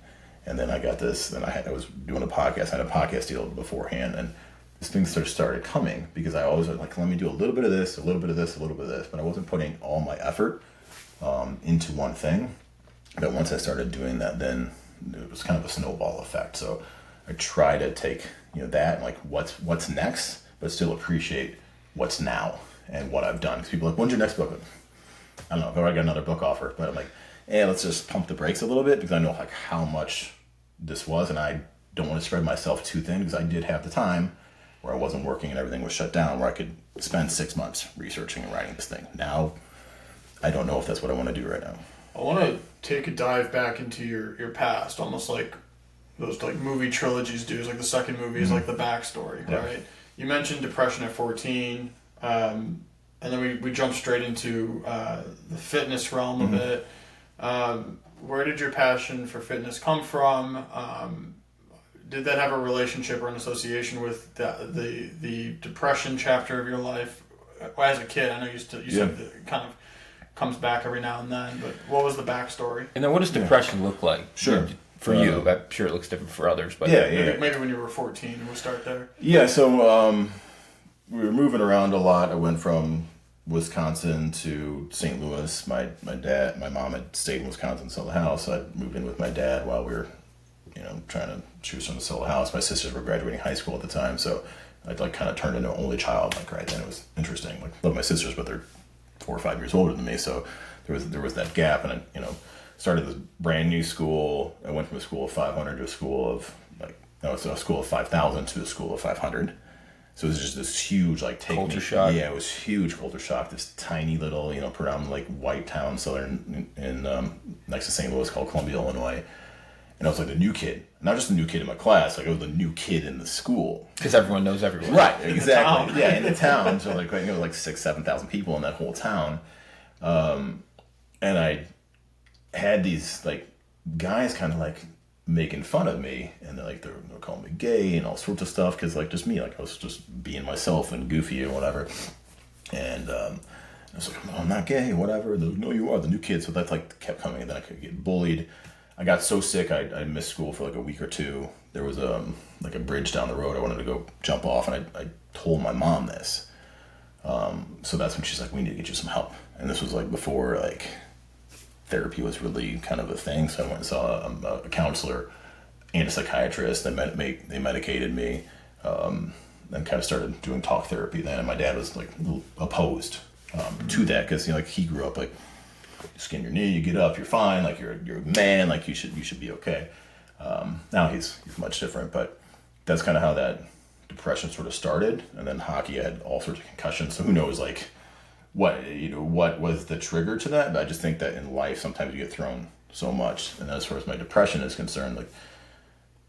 [SPEAKER 3] and then I got this, then I was doing a podcast, I had a podcast deal beforehand, and these things started coming because I always was like, let me do a little bit of this, a little bit of this, a little bit of this, but I wasn't putting all my effort into one thing. But once I started doing that, then it was kind of a snowball effect. So I try to take that and like what's next, but still appreciate what's now and what I've done. Because people are like, when's your next book? I don't know. I've already got another book offer, but I'm like, let's just pump the brakes a little bit because I know like how much this was, and I don't want to spread myself too thin because I did have the time where I wasn't working and everything was shut down, where I could spend 6 months researching and writing this thing. Now, I don't know if that's what I want to do right now.
[SPEAKER 1] I want to take a dive back into your past, almost like those like movie trilogies do. It's like the second movie is like the backstory, right? You mentioned depression at 14, and then we jumped straight into the fitness realm of it. Where did your passion for fitness come from? Did that have a relationship or an association with the depression chapter of your life? As a kid, I know you said it kind of comes back every now and then, but what was the backstory?
[SPEAKER 2] And then what does depression look like?
[SPEAKER 3] Sure.
[SPEAKER 2] For you, I'm sure it looks different for others, but
[SPEAKER 1] Maybe when you were 14, we'll start there.
[SPEAKER 3] Yeah, so we were moving around a lot. I went from Wisconsin to St. Louis. My mom had stayed in Wisconsin to sell the house. I moved in with my dad while we were, trying to choose from to sell the house. My sisters were graduating high school at the time, so I'd like kind of turned into an only child. Like right then, it was interesting. Like love my sisters, but they're 4 or 5 years older than me, so there was that gap, and I started this brand new school. I went from a school of 500 to a school of a school of 5,000 to a school of 500. So it was just this huge
[SPEAKER 2] culture shock.
[SPEAKER 3] Yeah, it was huge culture shock. This tiny little predominantly white town southern in next to St. Louis called Columbia, Illinois. And I was like the new kid, not just the new kid in my class. Like I was the new kid in the school
[SPEAKER 2] because everyone knows everyone.
[SPEAKER 3] Right, exactly. Yeah, in the town. So like 6,000-7,000 people in that whole town, and I had these like guys kind of like making fun of me, and they're calling me gay and all sorts of stuff because like just me, like I was just being myself and goofy and whatever. And I was like, I'm not gay, whatever. They're like, no, you are the new kid. So that like kept coming, and then I could get bullied. I got so sick I missed school for like a week or two. There was like a bridge down the road. I wanted to go jump off, and I told my mom this. So that's when she's like, we need to get you some help. And this was like before like therapy was really kind of a thing. So I went and saw a counselor and a psychiatrist. They medicated me, and kind of started doing talk therapy then. And my dad was like opposed to that because like he grew up like, you skin your knee, you get up, you're fine, like you're a man, like you should be okay. Now he's much different, but that's kind of how that depression sort of started. And then hockey, I had all sorts of concussions, so who knows like what was the trigger to that. But I just think that in life sometimes you get thrown so much, and as far as my depression is concerned, like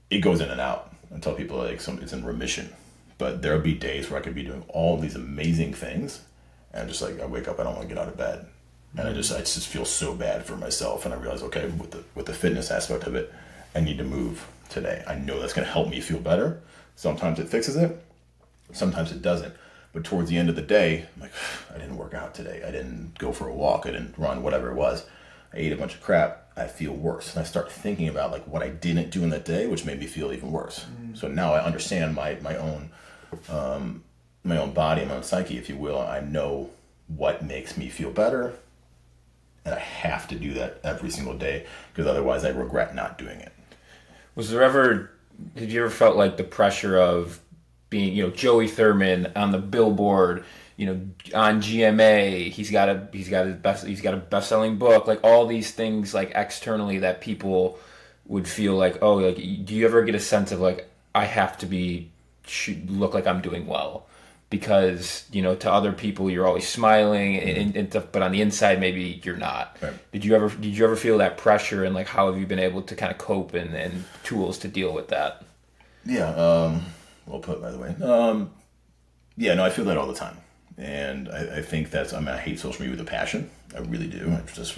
[SPEAKER 3] it goes in and out. I tell people like it's in remission, but there'll be days where I could be doing all these amazing things, and just like I wake up, I don't want to get out of bed. And I just feel so bad for myself, and I realize, okay, with the fitness aspect of it, I need to move today. I know that's going to help me feel better. Sometimes it fixes it, sometimes it doesn't. But towards the end of the day, I'm like, I didn't work out today. I didn't go for a walk. I didn't run, whatever it was. I ate a bunch of crap. I feel worse. And I start thinking about like what I didn't do in that day, which made me feel even worse. So now I understand my own body, my own psyche, if you will. I know what makes me feel better. And I have to do that every single day because otherwise I regret not doing it.
[SPEAKER 2] Did you ever felt like the pressure of being, Joey Thurman on the billboard, on GMA, he's got a best-selling book, like all these things like externally that people would feel like, oh, like, do you ever get a sense of like, I have to look like I'm doing well? Because, to other people you're always smiling and stuff, but on the inside maybe you're not.
[SPEAKER 3] Right.
[SPEAKER 2] Did you ever feel that pressure, and like how have you been able to kind of cope and tools to deal with that?
[SPEAKER 3] Yeah, well put, by the way. Yeah, no, I feel that all the time. And I think I hate social media with a passion. I really do.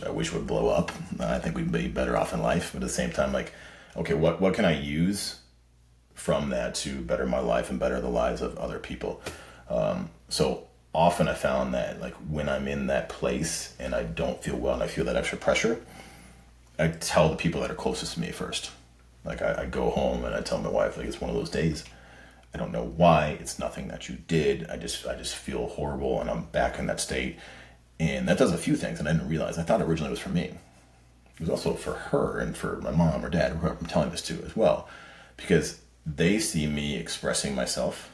[SPEAKER 3] I wish it would blow up. I think we'd be better off in life. But at the same time, like, okay, what can I use from that to better my life and better the lives of other people? So often I found that like when I'm in that place and I don't feel well and I feel that extra pressure, I tell the people that are closest to me first. Like I go home and I tell my wife, like, it's one of those days. I don't know why. It's nothing that you did. I just feel horrible and I'm back in that state. And that does a few things and I didn't realize. I thought originally it was for me. It was also for her and for my mom or dad, whoever I'm telling this to as well. Because they see me expressing myself.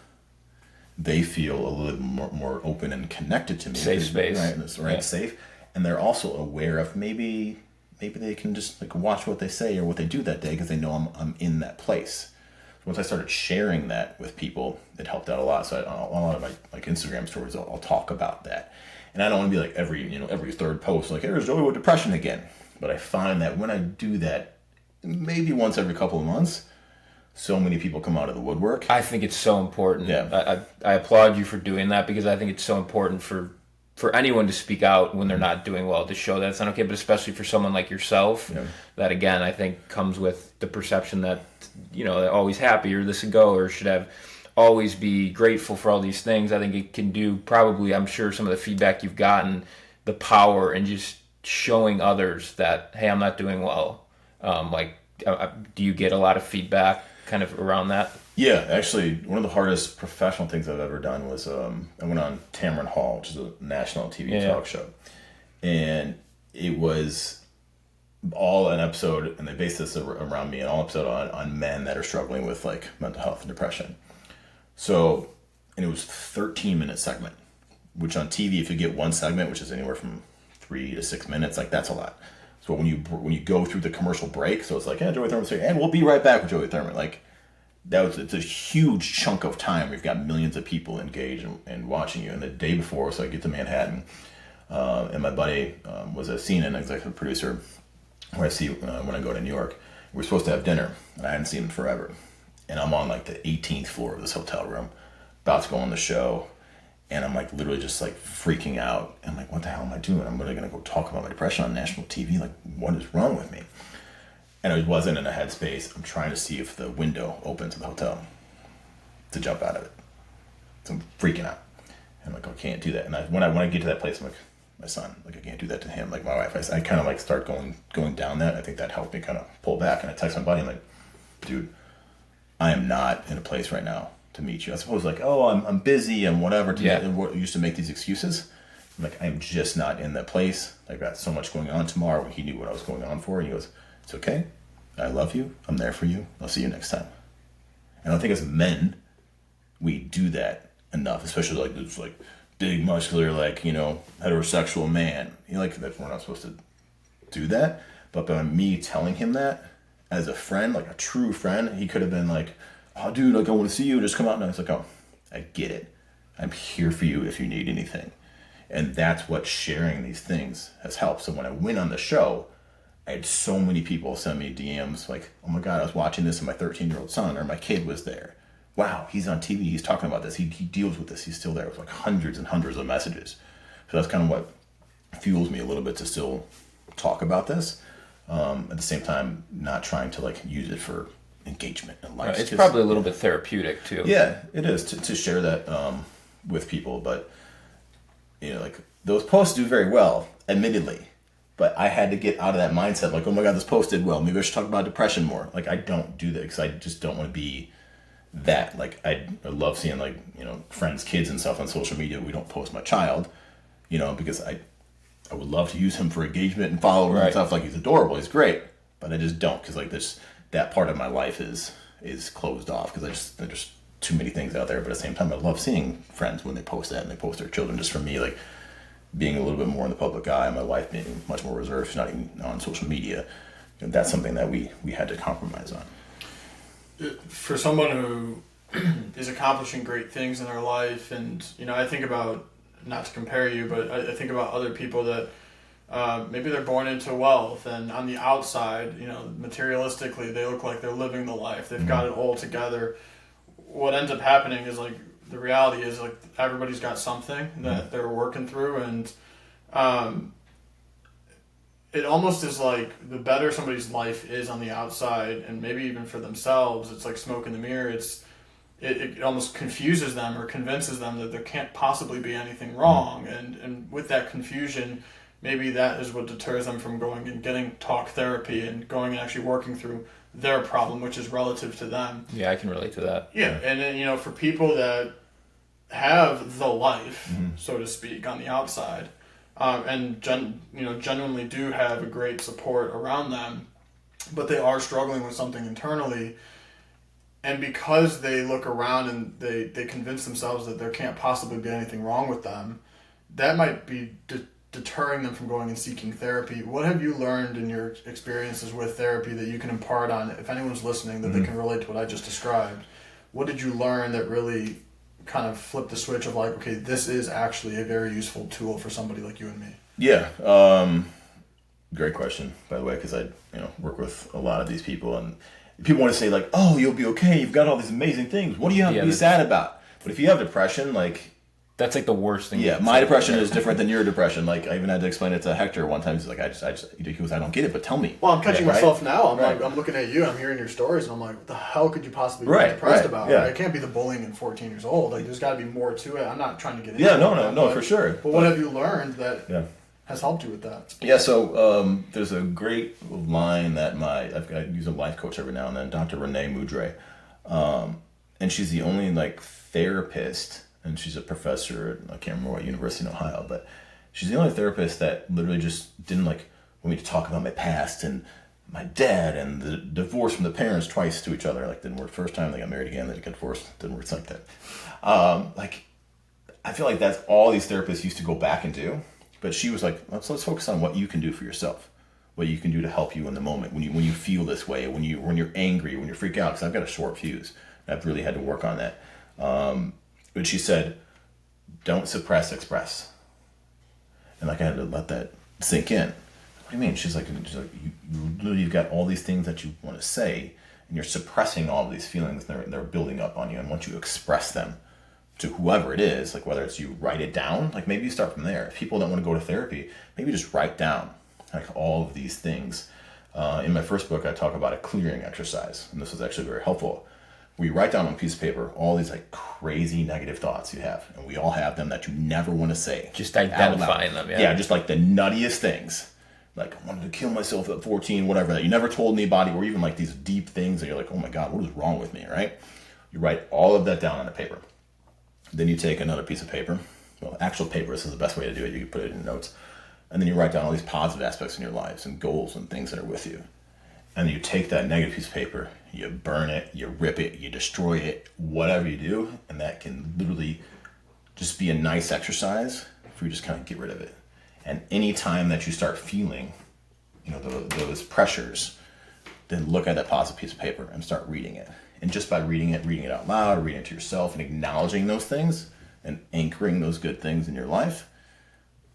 [SPEAKER 3] They feel a little more open and connected to me.
[SPEAKER 2] Safe space.
[SPEAKER 3] Right, safe. And they're also aware of maybe they can just like watch what they say or what they do that day because they know I'm in that place. So once I started sharing that with people, it helped out a lot. So a lot of my like Instagram stories, I'll talk about that. And I don't want to be like every third post, like, here's Joey with depression again. But I find that when I do that, maybe once every couple of months, so many people come out of the woodwork.
[SPEAKER 2] I think it's so important.
[SPEAKER 3] Yeah.
[SPEAKER 2] I applaud you for doing that because I think it's so important for anyone to speak out when they're not doing well, to show that it's not okay, but especially for someone like yourself, that again, I think comes with the perception that, they're always happy or this should go or should have always be grateful for all these things. I think it can do probably, I'm sure some of the feedback you've gotten, the power and just showing others that, hey, I'm not doing well. Do you get a lot of feedback kind of around that?
[SPEAKER 3] Yeah, actually, one of the hardest professional things I've ever done was I went on Tamron Hall, which is a national TV talk show. And it was all an episode, and they based this around me, an all episode on men that are struggling with like mental health and depression. So, and it was a 13-minute segment, which on TV, if you get one segment, which is anywhere from 3 to 6 minutes, like that's a lot. So when you go through the commercial break, so it's like, Joey Thurman, and we'll be right back with Joey Thurman. Like it's a huge chunk of time. We've got millions of people engaged and watching you. And the day before, so I get to Manhattan, and my buddy was a CNN executive producer, who I see when I go to New York. We were supposed to have dinner, and I hadn't seen him forever. And I'm on like the 18th floor of this hotel room, about to go on the show. And I'm like literally just like freaking out. I'm like, what the hell am I doing? I'm really going to go talk about my depression on national TV. Like, what is wrong with me? And I wasn't in a headspace. I'm trying to see if the window opens in the hotel to jump out of it. So I'm freaking out. And I'm like, I can't do that. And when I get to that place, I'm like, my son, like I can't do that to him. Like my wife, I kind of like start going down that. I think that helped me kind of pull back. And I text my buddy, I'm like, dude, I am not in a place right now to meet you. I suppose like, oh, I'm busy and whatever. I used to make these excuses. I'm like, I'm just not in that place. I've got so much going on tomorrow. He knew what I was going on for. And he goes, it's okay. I love you. I'm there for you. I'll see you next time. And I think as men, we do that enough, especially like this like big muscular, like, heterosexual man. Like that we're not supposed to do that. But by me telling him that as a friend, like a true friend, he could have been like, oh, dude, like, I want to see you. Just come out. And I was like, oh, I get it. I'm here for you if you need anything. And that's what sharing these things has helped. So when I went on the show, I had so many people send me DMs like, oh my God, I was watching this and my 13-year-old son or my kid was there. Wow, he's on TV. He's talking about this. He deals with this. He's still there. It was like hundreds and hundreds of messages. So that's kind of what fuels me a little bit to still talk about this. At the same time, not trying to like use it for engagement and likes.
[SPEAKER 2] It's probably a little bit therapeutic too.
[SPEAKER 3] Yeah, it is to share that with people, but like those posts do very well, admittedly. But I had to get out of that mindset, like, oh my God, this post did well. Maybe I should talk about depression more. Like, I don't do that because I just don't want to be that. Like, I love seeing, like, friends' kids and stuff on social media. We don't post my child, because I would love to use him for engagement and followers and stuff. Like, he's adorable, he's great. But I just don't, because, like, that part of my life is closed off because there's too many things out there. But at the same time, I love seeing friends when they post that and they post their children. Just for me, like, being a little bit more in the public eye, my wife being much more reserved, she's not even on social media. That's something that we had to compromise on.
[SPEAKER 1] For someone who is accomplishing great things in their life, and I think about, not to compare you, but I think about other people that maybe they're born into wealth, and on the outside, materialistically, they look like they're living the life. They've got it all together. What ends up happening is, like, the reality is, like, everybody's got something that they're working through, and it almost is like the better somebody's life is on the outside, and maybe even for themselves, it's like smoke in the mirror. It almost confuses them or convinces them that there can't possibly be anything wrong, and with that confusion, maybe that is what deters them from going and getting talk therapy and going and actually working through their problem, which is relative to them.
[SPEAKER 2] Yeah, I can relate to that.
[SPEAKER 1] Yeah, and then, for people that have the life, so to speak, on the outside, and genuinely do have a great support around them, but they are struggling with something internally, and because they look around and they convince themselves that there can't possibly be anything wrong with them, that might be deterring them from going and seeking therapy. What have you learned in your experiences with therapy that you can impart on, if anyone's listening, that they can relate to what I just described? What did you learn that really kind of flipped the switch of, like, okay, this is actually a very useful tool for somebody like you and me?
[SPEAKER 3] Yeah. Great question, by the way, because I work with a lot of these people, and people want to say, like, oh, you'll be okay, you've got all these amazing things, what do you have to be sad about? But if you have depression, like,
[SPEAKER 2] that's like the worst thing.
[SPEAKER 3] Yeah, my depression is different than your depression. Like, I even had to explain it to Hector one time. He's like, he goes, I don't get it, but tell me.
[SPEAKER 1] Well, I'm catching myself now. I'm like, I'm looking at you, I'm hearing your stories, and I'm like, what the hell could you possibly be depressed about?
[SPEAKER 3] Yeah.
[SPEAKER 1] It can't be the bullying at 14 years old. Like, there's got to be more to it. I'm not trying to get into
[SPEAKER 3] it. Yeah,
[SPEAKER 1] no,
[SPEAKER 3] for sure.
[SPEAKER 1] But what have you learned that has helped you with that?
[SPEAKER 3] Yeah, so there's a great line that I use a life coach every now and then, Dr. Renee Mudre, and she's the only, like, therapist. And she's a professor at, I can't remember what university in Ohio, but she's the only therapist that literally just didn't, like, want me to talk about my past and my dad and the divorce from the parents twice to each other. Like, didn't work first time, they got married again, they got divorced, didn't work like that. Like, I feel like that's all these therapists used to go back and do. But she was like, let's focus on what you can do for yourself, what you can do to help you in the moment when you feel this way, when you're angry, when you freak out. Because I've got a short fuse, and I've really had to work on that. But she said, don't suppress, express. And, like, I had to let that sink in. What do you mean? She's like you've got all these things that you want to say, and you're suppressing all of these feelings, and they're building up on you. And once you express them to whoever it is, like, whether it's you write it down, like, maybe you start from there. If people don't want to go to therapy, maybe just write down, like, all of these things. In my first book, I talk about a clearing exercise, and this was actually very helpful. We write down on a piece of paper all these, like, crazy negative thoughts you have, and we all have them that you never want to say.
[SPEAKER 2] Just identifying them,
[SPEAKER 3] yeah. Just like the nuttiest things, like, I wanted to kill myself at 14, whatever, that you never told anybody, or even, like, these deep things that you're like, oh my God, what is wrong with me, right? You write all of that down on a paper. Then you take another piece of paper, well, actual paper, this is the best way to do it, you can put it in notes, and then you write down all these positive aspects in your lives and goals and things that are with you. And then you take that negative piece of paper, you burn it, you rip it, you destroy it, whatever you do, and that can literally just be a nice exercise for you to just kind of get rid of it. And any time that you start feeling, those pressures, then look at that positive piece of paper and start reading it. And just by reading it out loud, reading it to yourself, and acknowledging those things and anchoring those good things in your life,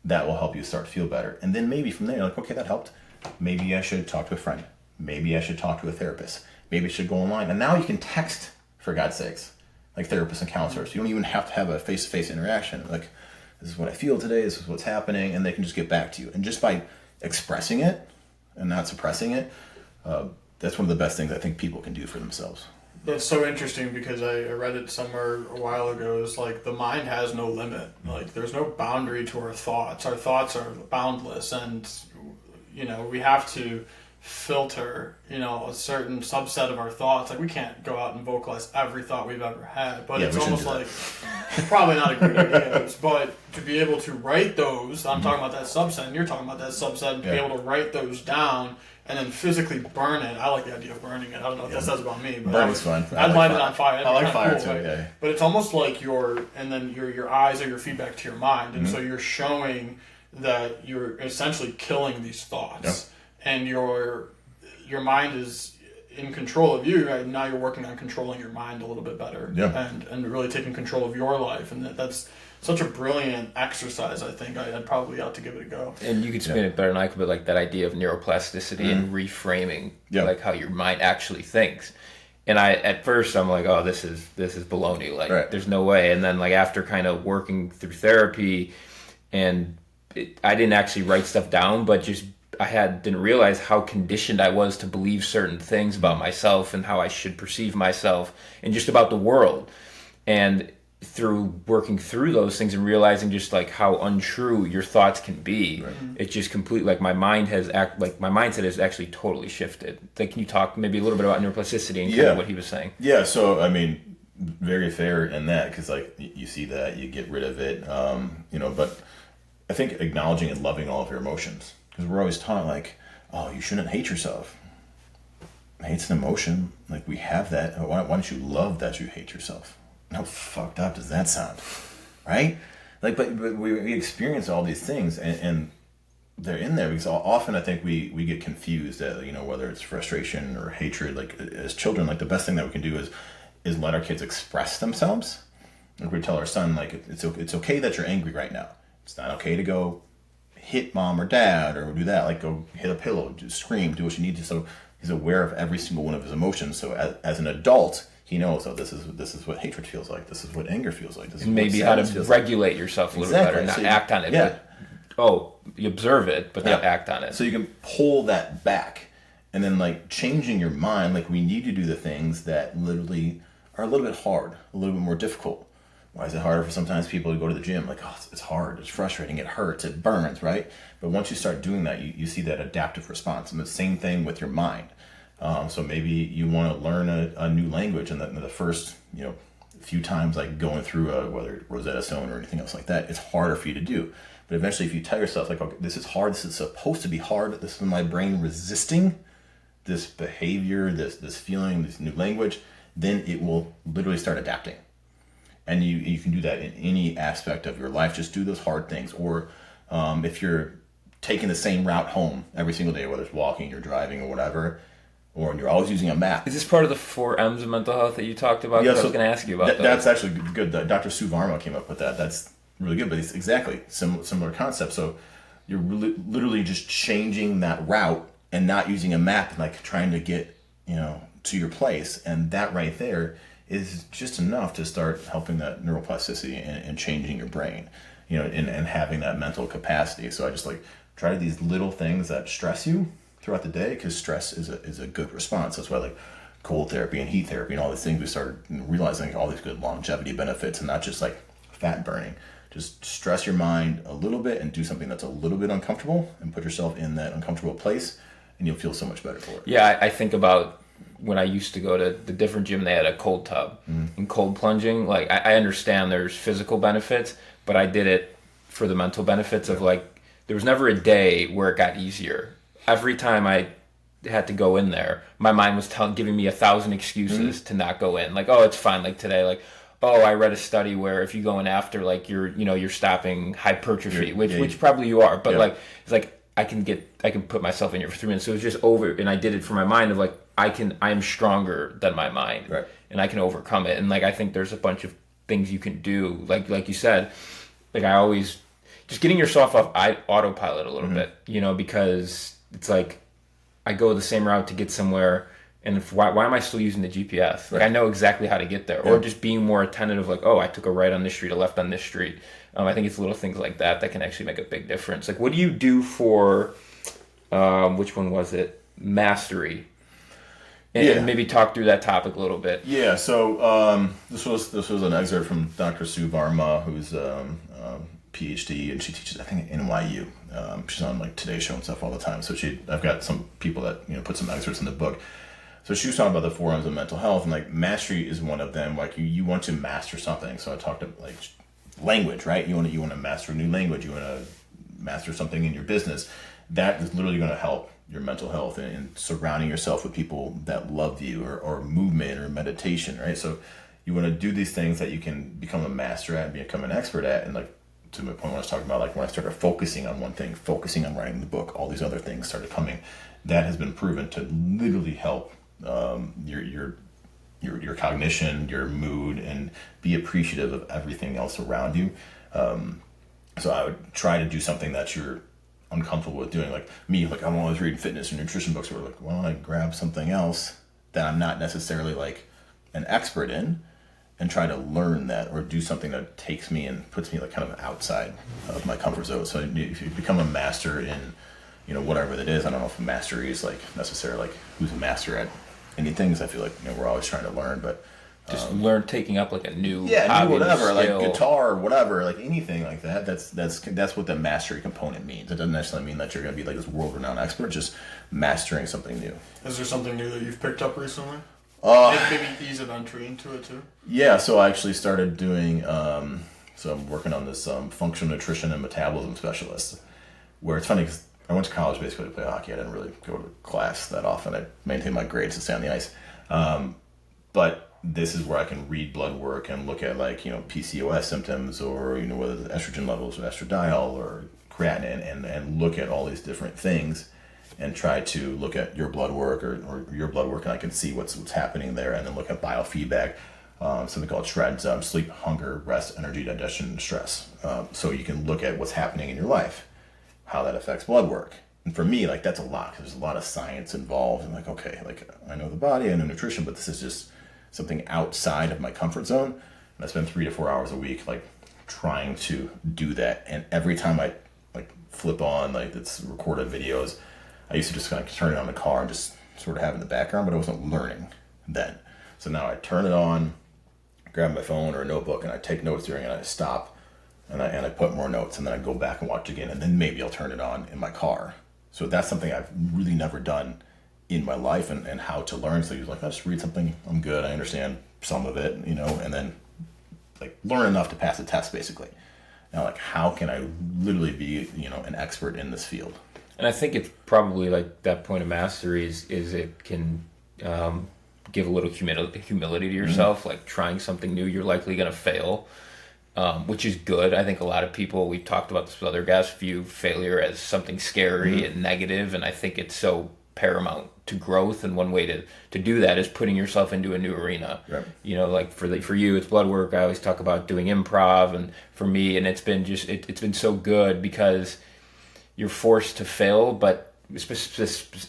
[SPEAKER 3] that will help you start to feel better. And then maybe from there, you're like, okay, that helped. Maybe I should talk to a friend. Maybe I should talk to a therapist. Maybe I should go online. And now you can text, for God's sakes, like therapists and counselors. You don't even have to have a face-to-face interaction. Like, this is what I feel today, this is what's happening, and they can just get back to you. And just by expressing it and not suppressing it, that's one of the best things I think people can do for themselves.
[SPEAKER 1] That's so interesting because I read it somewhere a while ago. It's like the mind has no limit. Like there's no boundary to our thoughts. Our thoughts are boundless, and we have to filter a certain subset of our thoughts. Like we can't go out and vocalize every thought we've ever had, but it's almost like probably not a good idea. But to be able to write those, I'm talking about that subset, and you're talking about that subset, and to be able to write those down and then physically burn it. I like the idea of burning it. I don't know what that says about me, but
[SPEAKER 3] burning's fun.
[SPEAKER 1] I'd light it on fire.
[SPEAKER 3] I like fire
[SPEAKER 1] cool,
[SPEAKER 3] too.
[SPEAKER 1] right?
[SPEAKER 3] Yeah.
[SPEAKER 1] But it's almost like your eyes are your feedback to your mind, and so you're showing that you're essentially killing these thoughts, and your mind is in control of you. And now you're working on controlling your mind a little bit better, and really taking control of your life, and that's such a brilliant exercise. I think I'd probably ought to give it a go.
[SPEAKER 2] And you could spin it better than I could, but like that idea of neuroplasticity and reframing, like how your mind actually thinks. And at first I'm like, oh, this is baloney. Like there's no way. And then like after kind of working through therapy, and I didn't actually write stuff down, but just didn't realize how conditioned I was to believe certain things about myself and how I should perceive myself and just about the world. And through working through those things and realizing just like how untrue your thoughts can be, it's just completely like my mindset has actually totally shifted. Like, can you talk maybe a little bit about neuroplasticity and kind of what he was saying?
[SPEAKER 3] Yeah. So I mean, very fair in that, because like you see that you get rid of it, but I think acknowledging and loving all of your emotions, because we're always taught like, oh, you shouldn't hate yourself. Hate's an emotion. Like we have that. Why don't you love that you hate yourself? How fucked up does that sound, right? Like, but we experience all these things, and they're in there because often I think we get confused at whether it's frustration or hatred. Like as children, like the best thing that we can do is let our kids express themselves. Like we tell our son, like it's okay that you're angry right now. It's not okay to go hit mom or dad or do that. Like go hit a pillow, just scream, do what you need to. So he's aware of every single one of his emotions. So as an adult, he knows, this is what hatred feels like. This is what anger feels like. This is
[SPEAKER 2] maybe how to regulate yourself a little better, not act on it.
[SPEAKER 3] Yeah.
[SPEAKER 2] But, you observe it, but not act on it.
[SPEAKER 3] So you can pull that back, and then like changing your mind. Like we need to do the things that literally are a little bit hard, a little bit more difficult. Why is it harder for sometimes people to go to the gym? Like, oh, it's hard, it's frustrating, it hurts, it burns, right? But once you start doing that, you see that adaptive response. And the same thing with your mind. So maybe you want to learn a new language, and the first few times, like going through whether Rosetta Stone or anything else like that, it's harder for you to do. But eventually, if you tell yourself like, okay, this is hard, this is supposed to be hard, this is my brain resisting this behavior, this feeling, this new language, then it will literally start adapting. And you can do that in any aspect of your life. Just do those hard things. Or if you're taking the same route home every single day, whether it's walking or driving or whatever, or you're always using a map.
[SPEAKER 2] Is this part of the 4 M's of mental health that you talked about? Yeah, so I was going to ask you about that.
[SPEAKER 3] That's actually good. Dr. Sue Varma came up with that. That's really good, but it's exactly similar concept. So you're literally just changing that route and not using a map, like trying to get to your place. And that right there is just enough to start helping that neuroplasticity and changing your brain, and having that mental capacity. So I just like try these little things that stress you throughout the day, because stress is a good response. That's why like cold therapy and heat therapy and all these things, we started realizing all these good longevity benefits, and not just like fat burning. Just stress your mind a little bit and do something that's a little bit uncomfortable and put yourself in that uncomfortable place, and you'll feel so much better for it.
[SPEAKER 2] Yeah, I think about when I used to go to the different gym, they had a cold tub and cold plunging. Like I understand there's physical benefits, but I did it for the mental benefits of like, there was never a day where it got easier. Every time I had to go in there, my mind was giving me 1,000 excuses to not go in. Like, oh, it's fine. Like today, like, oh, I read a study where if you go in after, like you're stopping hypertrophy, which probably you are, but like it's like I can put myself in here for 3 minutes. So it was just over, and I did it for my mind of like I am stronger than my mind, and I can overcome it. And like I think there's a bunch of things you can do, like you said, like I always just getting yourself off autopilot a little bit, because it's like I go the same route to get somewhere, and why am I still using the GPS? Like I know exactly how to get there, or just being more attentive. Like, oh, I took a right on this street, a left on this street. I think it's little things like that can actually make a big difference. Like, what do you do for which one was it? Mastery. And maybe talk through that topic a little bit.
[SPEAKER 3] Yeah. So this was an excerpt from Dr. Sue Varma, who's PhD, and she teaches, I think, at NYU. She's on like Today Show and stuff all the time. So I've got some people that put some excerpts in the book. So she was talking about the 4 M's of mental health, and like mastery is one of them. Like you want to master something. So I talked about like language, right? You want to master a new language. You want to master something in your business. That is literally going to help your mental health and surrounding yourself with people that love you, or movement or meditation, right? So you want to do these things that you can become a master at and become an expert at. And like to my point when I was talking about like when I started focusing on one thing, focusing on writing the book, all these other things started coming. That has been proven to literally help your cognition, your mood, and be appreciative of everything else around you. So I would try to do something that you're uncomfortable with doing. Like me, like I'm always reading fitness and nutrition books where like, why don't I grab something else that I'm not necessarily like an expert in and try to learn that, or do something that takes me and puts me like kind of outside of my comfort zone. So if you become a master in, whatever that is, I don't know if mastery is like necessarily like who's a master at anything, because I feel like, we're always trying to learn, but
[SPEAKER 2] just learn taking up like a new
[SPEAKER 3] hobby, whatever, like guitar or whatever, like anything like that. That's what the mastery component means. It doesn't necessarily mean that you're going to be like this world-renowned expert, just mastering something new.
[SPEAKER 1] Is there something new that you've picked up recently? Maybe ease of entry into it too?
[SPEAKER 3] Yeah, so I actually started doing, so I'm working on this functional nutrition and metabolism specialist, where it's funny because I went to college basically to play hockey. I didn't really go to class that often. I maintained my grades to stay on the ice. But this is where I can read blood work and look at like, PCOS symptoms, or, whether the estrogen levels or estradiol or creatinine, and look at all these different things and try to look at your blood work or your blood work, and I can see what's happening there, and then look at biofeedback, something called SHREDS, sleep, hunger, rest, energy, digestion, and stress. So you can look at what's happening in your life, how that affects blood work. And for me, like that's a lot, because there's a lot of science involved. And like, okay, like I know the body, I know nutrition, but this is just something outside of my comfort zone. And I spend 3 to 4 hours a week, like trying to do that. And every time I like flip on like it's recorded videos, I used to just kind of turn it on the car and just sort of have it in the background, but I wasn't learning then. So now I turn it on, grab my phone or a notebook, and I take notes during it. And I stop and I put more notes, and then I go back and watch again, and then maybe I'll turn it on in my car. So that's something I've really never done in my life, and how to learn. So you're like, I just read something, I'm good, I understand some of it, and then like learn enough to pass the test basically. Now, like, how can I literally be, an expert in this field?
[SPEAKER 2] And I think it's probably like that point of mastery is it can give a little humility to yourself. Like trying something new, you're likely going to fail, which is good. I think a lot of people, we've talked about this with other guests, view failure as something scary and negative, and I think it's so paramount to growth, and one way to do that is putting yourself into a new arena.
[SPEAKER 3] Right.
[SPEAKER 2] Like for you it's blood work. I always talk about doing improv, and for me, and it's been just it's been so good because you're forced to fail, but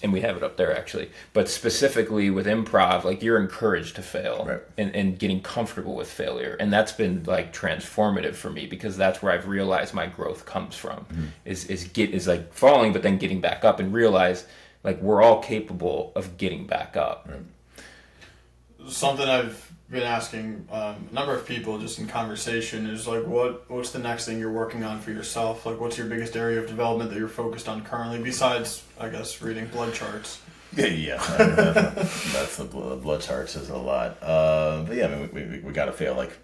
[SPEAKER 2] and we have it up there actually, but specifically with improv, like you're encouraged to fail.
[SPEAKER 3] Right.
[SPEAKER 2] and getting comfortable with failure, and that's been like transformative for me, because that's where I've realized my growth comes from. Is like falling but then getting back up, and realize like we're all capable of getting back up.
[SPEAKER 3] Right.
[SPEAKER 1] Something I've been asking a number of people just in conversation is like, what's the next thing you're working on for yourself? Like, what's your biggest area of development that you're focused on currently, besides, I guess, reading blood charts?
[SPEAKER 3] Yeah. That's the blood charts is a lot. But yeah, I mean, we got to fail. Like,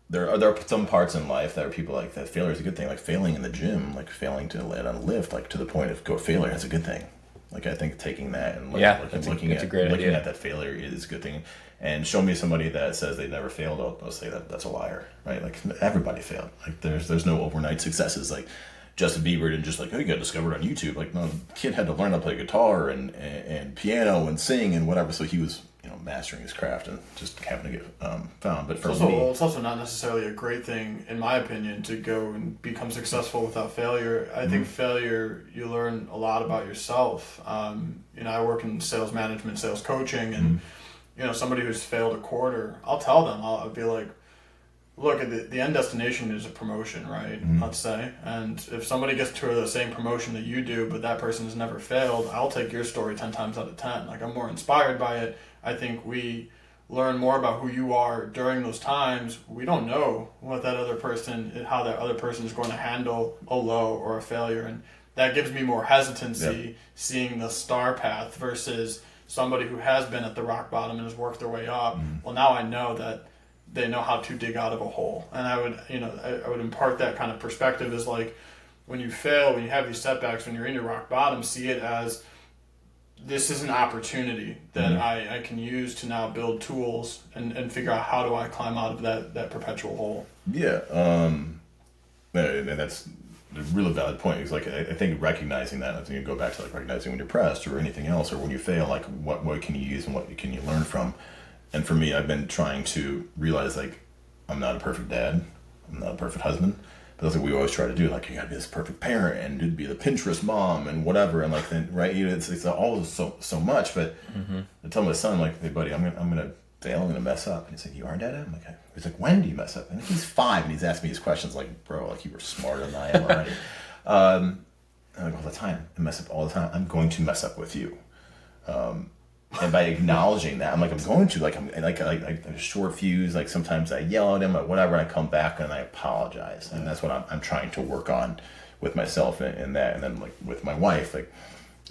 [SPEAKER 3] there are some parts in life that are people like that. Failure is a good thing. Like failing in the gym, like failing to land on a lift, like to the point of failure, that's a good thing. Like I think taking that and looking at that failure is a good thing. And show me somebody that says they never failed, I'll say that's a liar, right? Like everybody failed. Like there's no overnight successes. Like Justin Bieber didn't just like, oh, you got discovered on YouTube. Like no, the kid had to learn how to play guitar and piano and sing and whatever. So he was mastering his craft and just happened to get found. But for me,
[SPEAKER 1] it's also not necessarily a great thing, in my opinion, to go and become successful without failure. I think failure, you learn a lot about yourself. I work in sales management, sales coaching, and somebody who's failed a quarter, I'll tell them, I'll be like, look, the end destination is a promotion, right? Let's say. And if somebody gets to the same promotion that you do, but that person has never failed, I'll take your story 10 times out of 10. Like, I'm more inspired by it. I think we learn more about who you are during those times. We don't know what that other person, how that other person is going to handle a low or a failure. And that gives me more hesitancy seeing the star path versus somebody who has been at the rock bottom and has worked their way up. Well, now I know that they know how to dig out of a hole. And I would, I would impart that kind of perspective as like, when you fail, when you have these setbacks, when you're in your rock bottom, see it as this is an opportunity that I can use to now build tools and figure out how do I climb out of that perpetual hole.
[SPEAKER 3] Yeah. And that's a really valid point. It's like, I think recognizing that, I think you go back to like recognizing when you're depressed or anything else, or when you fail, like what can you use and what can you learn from? And for me, I've been trying to realize like, I'm not a perfect dad. I'm not a perfect husband. But that's what we always try to do. Like, you gotta be this perfect parent and be the Pinterest mom and whatever. And like, then, right? It's all so much. But I tell my son, like, hey buddy, I'm gonna fail. I'm gonna mess up. And he's like, you are, Dad? I'm like, he's like, when do you mess up? And he's 5 and he's asking me these questions like, bro, like you were smarter than I am already. I'm like, all the time. I mess up all the time. I'm going to mess up with you. And by acknowledging that, I'm going to, like, I'm like a short fuse. Like sometimes I yell at him or whatever, and I come back and I apologize, and that's what I'm trying to work on with myself and that. And then like with my wife, like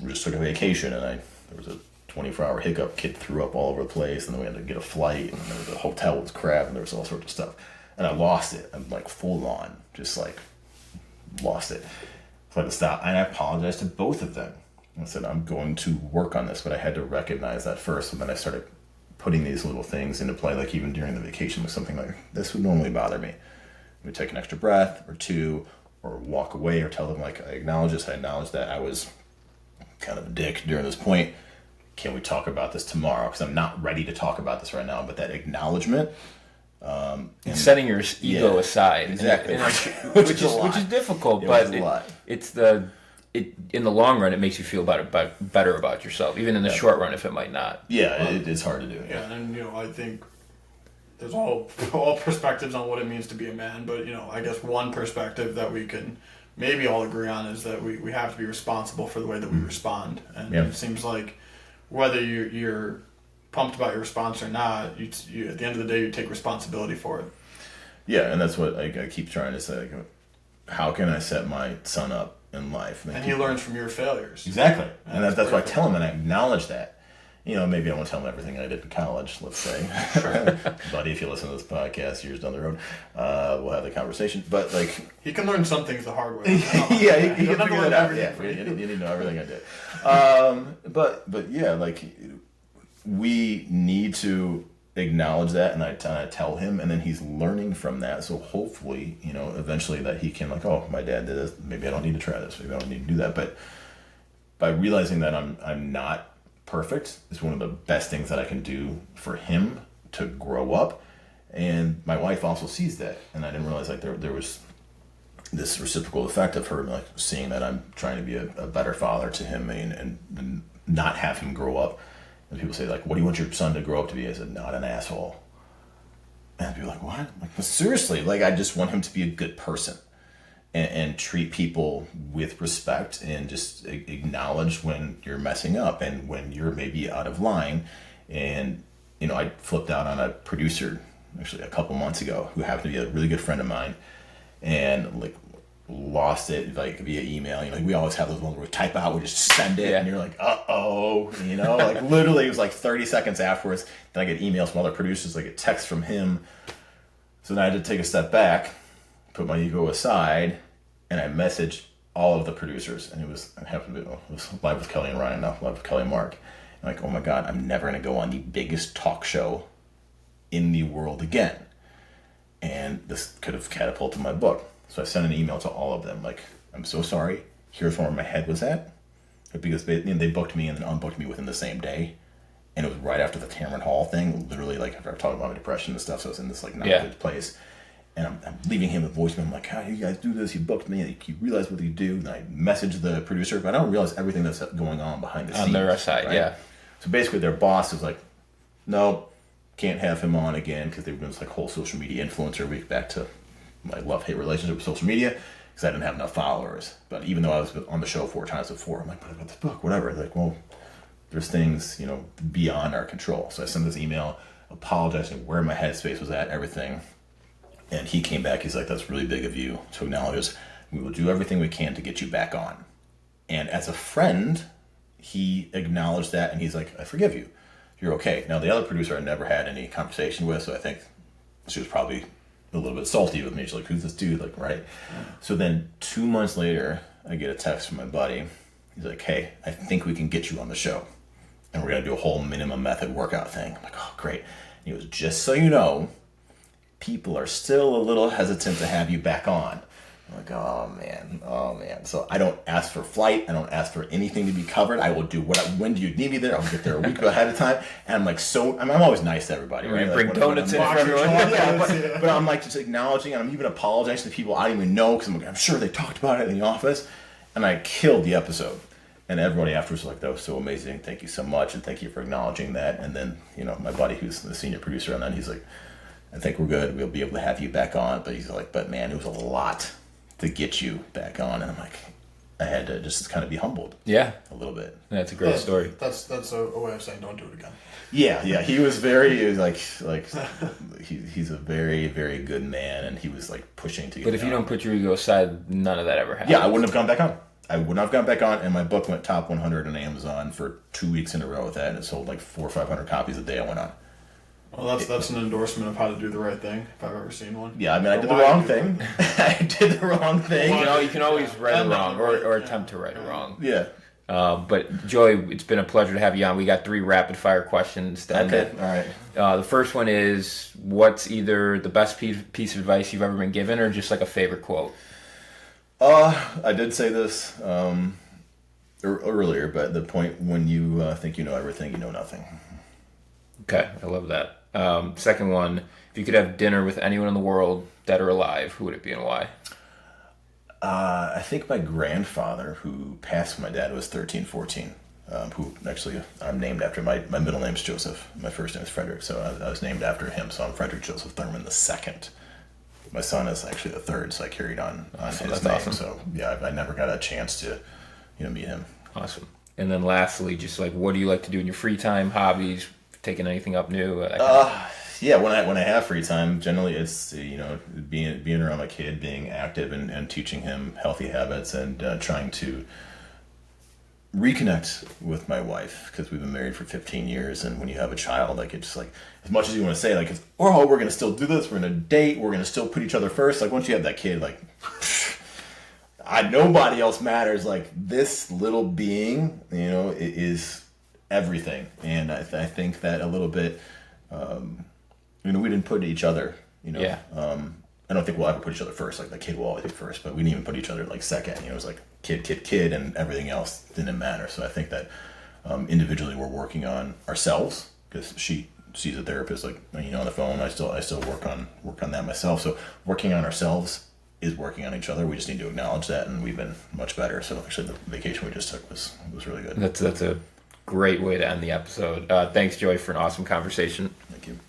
[SPEAKER 3] we just took a vacation, and there was a 24-hour hiccup. Kid threw up all over the place, and then we had to get a flight, and the hotel was crap, and there was all sorts of stuff, and I lost it. I'm like full on, just like lost it. So I had to stop, and I apologized to both of them. I said, I'm going to work on this, but I had to recognize that first. And then I started putting these little things into play, like even during the vacation, with something like this would normally bother me. I would take an extra breath or two, or walk away, or tell them, like, I acknowledge this. I acknowledge that I was kind of a dick during this point. Can we talk about this tomorrow? Because I'm not ready to talk about this right now. But that acknowledgement.
[SPEAKER 2] And setting your ego aside.
[SPEAKER 3] Exactly.
[SPEAKER 2] Which is difficult, but it's in the long run, it makes you feel better about yourself, even in the short run, if it might not.
[SPEAKER 3] Yeah, it's hard to do.
[SPEAKER 1] Yeah, and I think there's all perspectives on what it means to be a man, but I guess one perspective that we can maybe all agree on is that we have to be responsible for the way that we respond. And it seems like whether you're pumped about your response or not, you at the end of the day, you take responsibility for it.
[SPEAKER 3] Yeah, and that's what I keep trying to say. Like, how can I set my son up in life?
[SPEAKER 1] And he learns from your failures.
[SPEAKER 3] Exactly. And that's what I tell him, and I acknowledge that. Maybe I won't tell him everything I did in college, let's say. Buddy, if you listen to this podcast years down the road, we'll have the conversation. But, like...
[SPEAKER 1] He can learn some things the hard way.
[SPEAKER 3] Yeah, he can figure that out. Yeah, you need to know everything I did. But yeah, like, we need to acknowledge that, and I tell him, and then he's learning from that. So hopefully, eventually that he can, like, oh, my dad did this. Maybe I don't need to try this. Maybe I don't need to do that. But by realizing that I'm not perfect is one of the best things that I can do for him to grow up. And my wife also sees that, and I didn't realize like there was this reciprocal effect of her like seeing that I'm trying to be a better father to him and not have him grow up. And people say, like, what do you want your son to grow up to be? I said, not an asshole. And people are like, what? I'm like, well, seriously, like, I just want him to be a good person and treat people with respect and just acknowledge when you're messing up and when you're maybe out of line. And, I flipped out on a producer actually a couple months ago who happened to be a really good friend of mine, and, like, lost it like via email. We always have those ones where we type out, we just send it, and you're like, uh-oh, like literally it was like 30 seconds afterwards. Then I get emails from other producers, like a text from him. So then I had to take a step back, put my ego aside, and I messaged all of the producers. And it was Live with Kelly and Ryan, now Live with Kelly and Mark. And like, oh my God, I'm never going to go on the biggest talk show in the world again. And this could have catapulted my book. So I sent an email to all of them, like, I'm so sorry. Here's where my head was at. Because they booked me and then unbooked me within the same day. And it was right after the Cameron Hall thing, literally, like, after I talked about my depression and stuff. So I was in this, like, not good place. And I'm leaving him a voicemail. I'm like, how do you guys do this? You booked me. And you realize what you do. And I messaged the producer, but I don't realize everything that's going on behind the scenes.
[SPEAKER 2] On their side, right? Yeah.
[SPEAKER 3] So basically their boss was like, no, can't have him on again, because they were doing this, like, whole social media influencer week, back to my love-hate relationship with social media, because I didn't have enough followers. But even though I was on the show 4 times before, I'm like, but I got this book, whatever. They're like, well, there's things, you know, beyond our control. So I sent this email apologizing where my headspace was at, everything. And he came back, he's like, that's really big of you to acknowledge us. We will do everything we can to get you back on. And as a friend, he acknowledged that, and he's like, I forgive you. You're okay. Now, the other producer I never had any conversation with, so I think she was probably a little bit salty with me. She's like, who's this dude? Like, right. So then 2 months later, I get a text from my buddy. He's like, hey, I think we can get you on the show. And we're going to do a whole minimum method workout thing. I'm like, oh, great. And he goes, just so you know, people are still a little hesitant to have you back on. I'm like, oh man. So I don't ask for flight. I don't ask for anything to be covered. I will do when do you need me there? I'll get there a week ahead of time. And I'm like, I'm always nice to everybody, right?
[SPEAKER 2] Bring donuts in for everyone.
[SPEAKER 3] But I'm like just acknowledging, and I'm even apologizing to people I don't even know, because I'm sure they talked about it in the office. And I killed the episode. And everybody afterwards was like, that was so amazing. Thank you so much. And thank you for acknowledging that. And then, you know, my buddy who's the senior producer on that, he's like, I think we're good. We'll be able to have you back on. But he's like, but man, it was a lot to get you back on. And I'm like, I had to just kind of be humbled.
[SPEAKER 2] Yeah.
[SPEAKER 3] A little bit.
[SPEAKER 2] That's a great story.
[SPEAKER 1] That's a way of saying don't do it again.
[SPEAKER 3] Yeah. He was he's a very, very good man, and he was like pushing to get
[SPEAKER 2] But if you don't put your ego aside, none of that ever happened.
[SPEAKER 3] Yeah, I wouldn't have gone back on. I would not have gone back on, and my book went top 100 on Amazon for 2 weeks in a row with that, and it sold like 400 or 500 copies a day I went on.
[SPEAKER 1] Well, that's an endorsement of how to do the right thing, if I've ever seen one.
[SPEAKER 3] Yeah, I mean, I did the wrong thing. I did the wrong thing.
[SPEAKER 2] You can always right it wrong, or attempt to right it wrong.
[SPEAKER 3] Yeah.
[SPEAKER 2] But Joey, it's been a pleasure to have you on. We got 3 rapid fire questions to end it.
[SPEAKER 3] All right.
[SPEAKER 2] The first one is, what's either the best piece of advice you've ever been given, or just like a favorite quote?
[SPEAKER 3] I did say this earlier, but the point when you think you know everything, you know nothing.
[SPEAKER 2] Okay, I love that. Second one, if you could have dinner with anyone in the world, dead or alive, who would it be and why?
[SPEAKER 3] I think my grandfather, who passed when my dad was 13, 14, who actually I'm named after. My middle name's Joseph. My first name is Frederick, so I was named after him. So I'm Frederick Joseph Thurman II. My son is actually the third, so I carried on his name.
[SPEAKER 2] Awesome.
[SPEAKER 3] So yeah, I never got a chance to, meet him.
[SPEAKER 2] Awesome. And then lastly, just like, what do you like to do in your free time? Hobbies? Taking anything up new?
[SPEAKER 3] Yeah, when I have free time, generally it's being around my kid, being active and teaching him healthy habits, and trying to reconnect with my wife, because we've been married for 15 years, and when you have a child, like, it's like, as much as you want to say, like, we're gonna still do this, we're gonna date, we're gonna still put each other first, like, once you have that kid, like, nobody else matters. Like, this little being, is everything. And I think that a little bit, we didn't put each other,
[SPEAKER 2] Yeah.
[SPEAKER 3] I don't think we'll ever put each other first. Like, the kid will always be first, but we didn't even put each other like second. It was like kid, and everything else didn't matter. So I think that individually we're working on ourselves, because she sees a therapist, like, on the phone. I still work on that myself. So working on ourselves is working on each other. We just need to acknowledge that, and we've been much better. So actually, the vacation we just took was really good.
[SPEAKER 2] That's a great way to end the episode. Thanks, Joey, for an awesome conversation.
[SPEAKER 3] Thank you.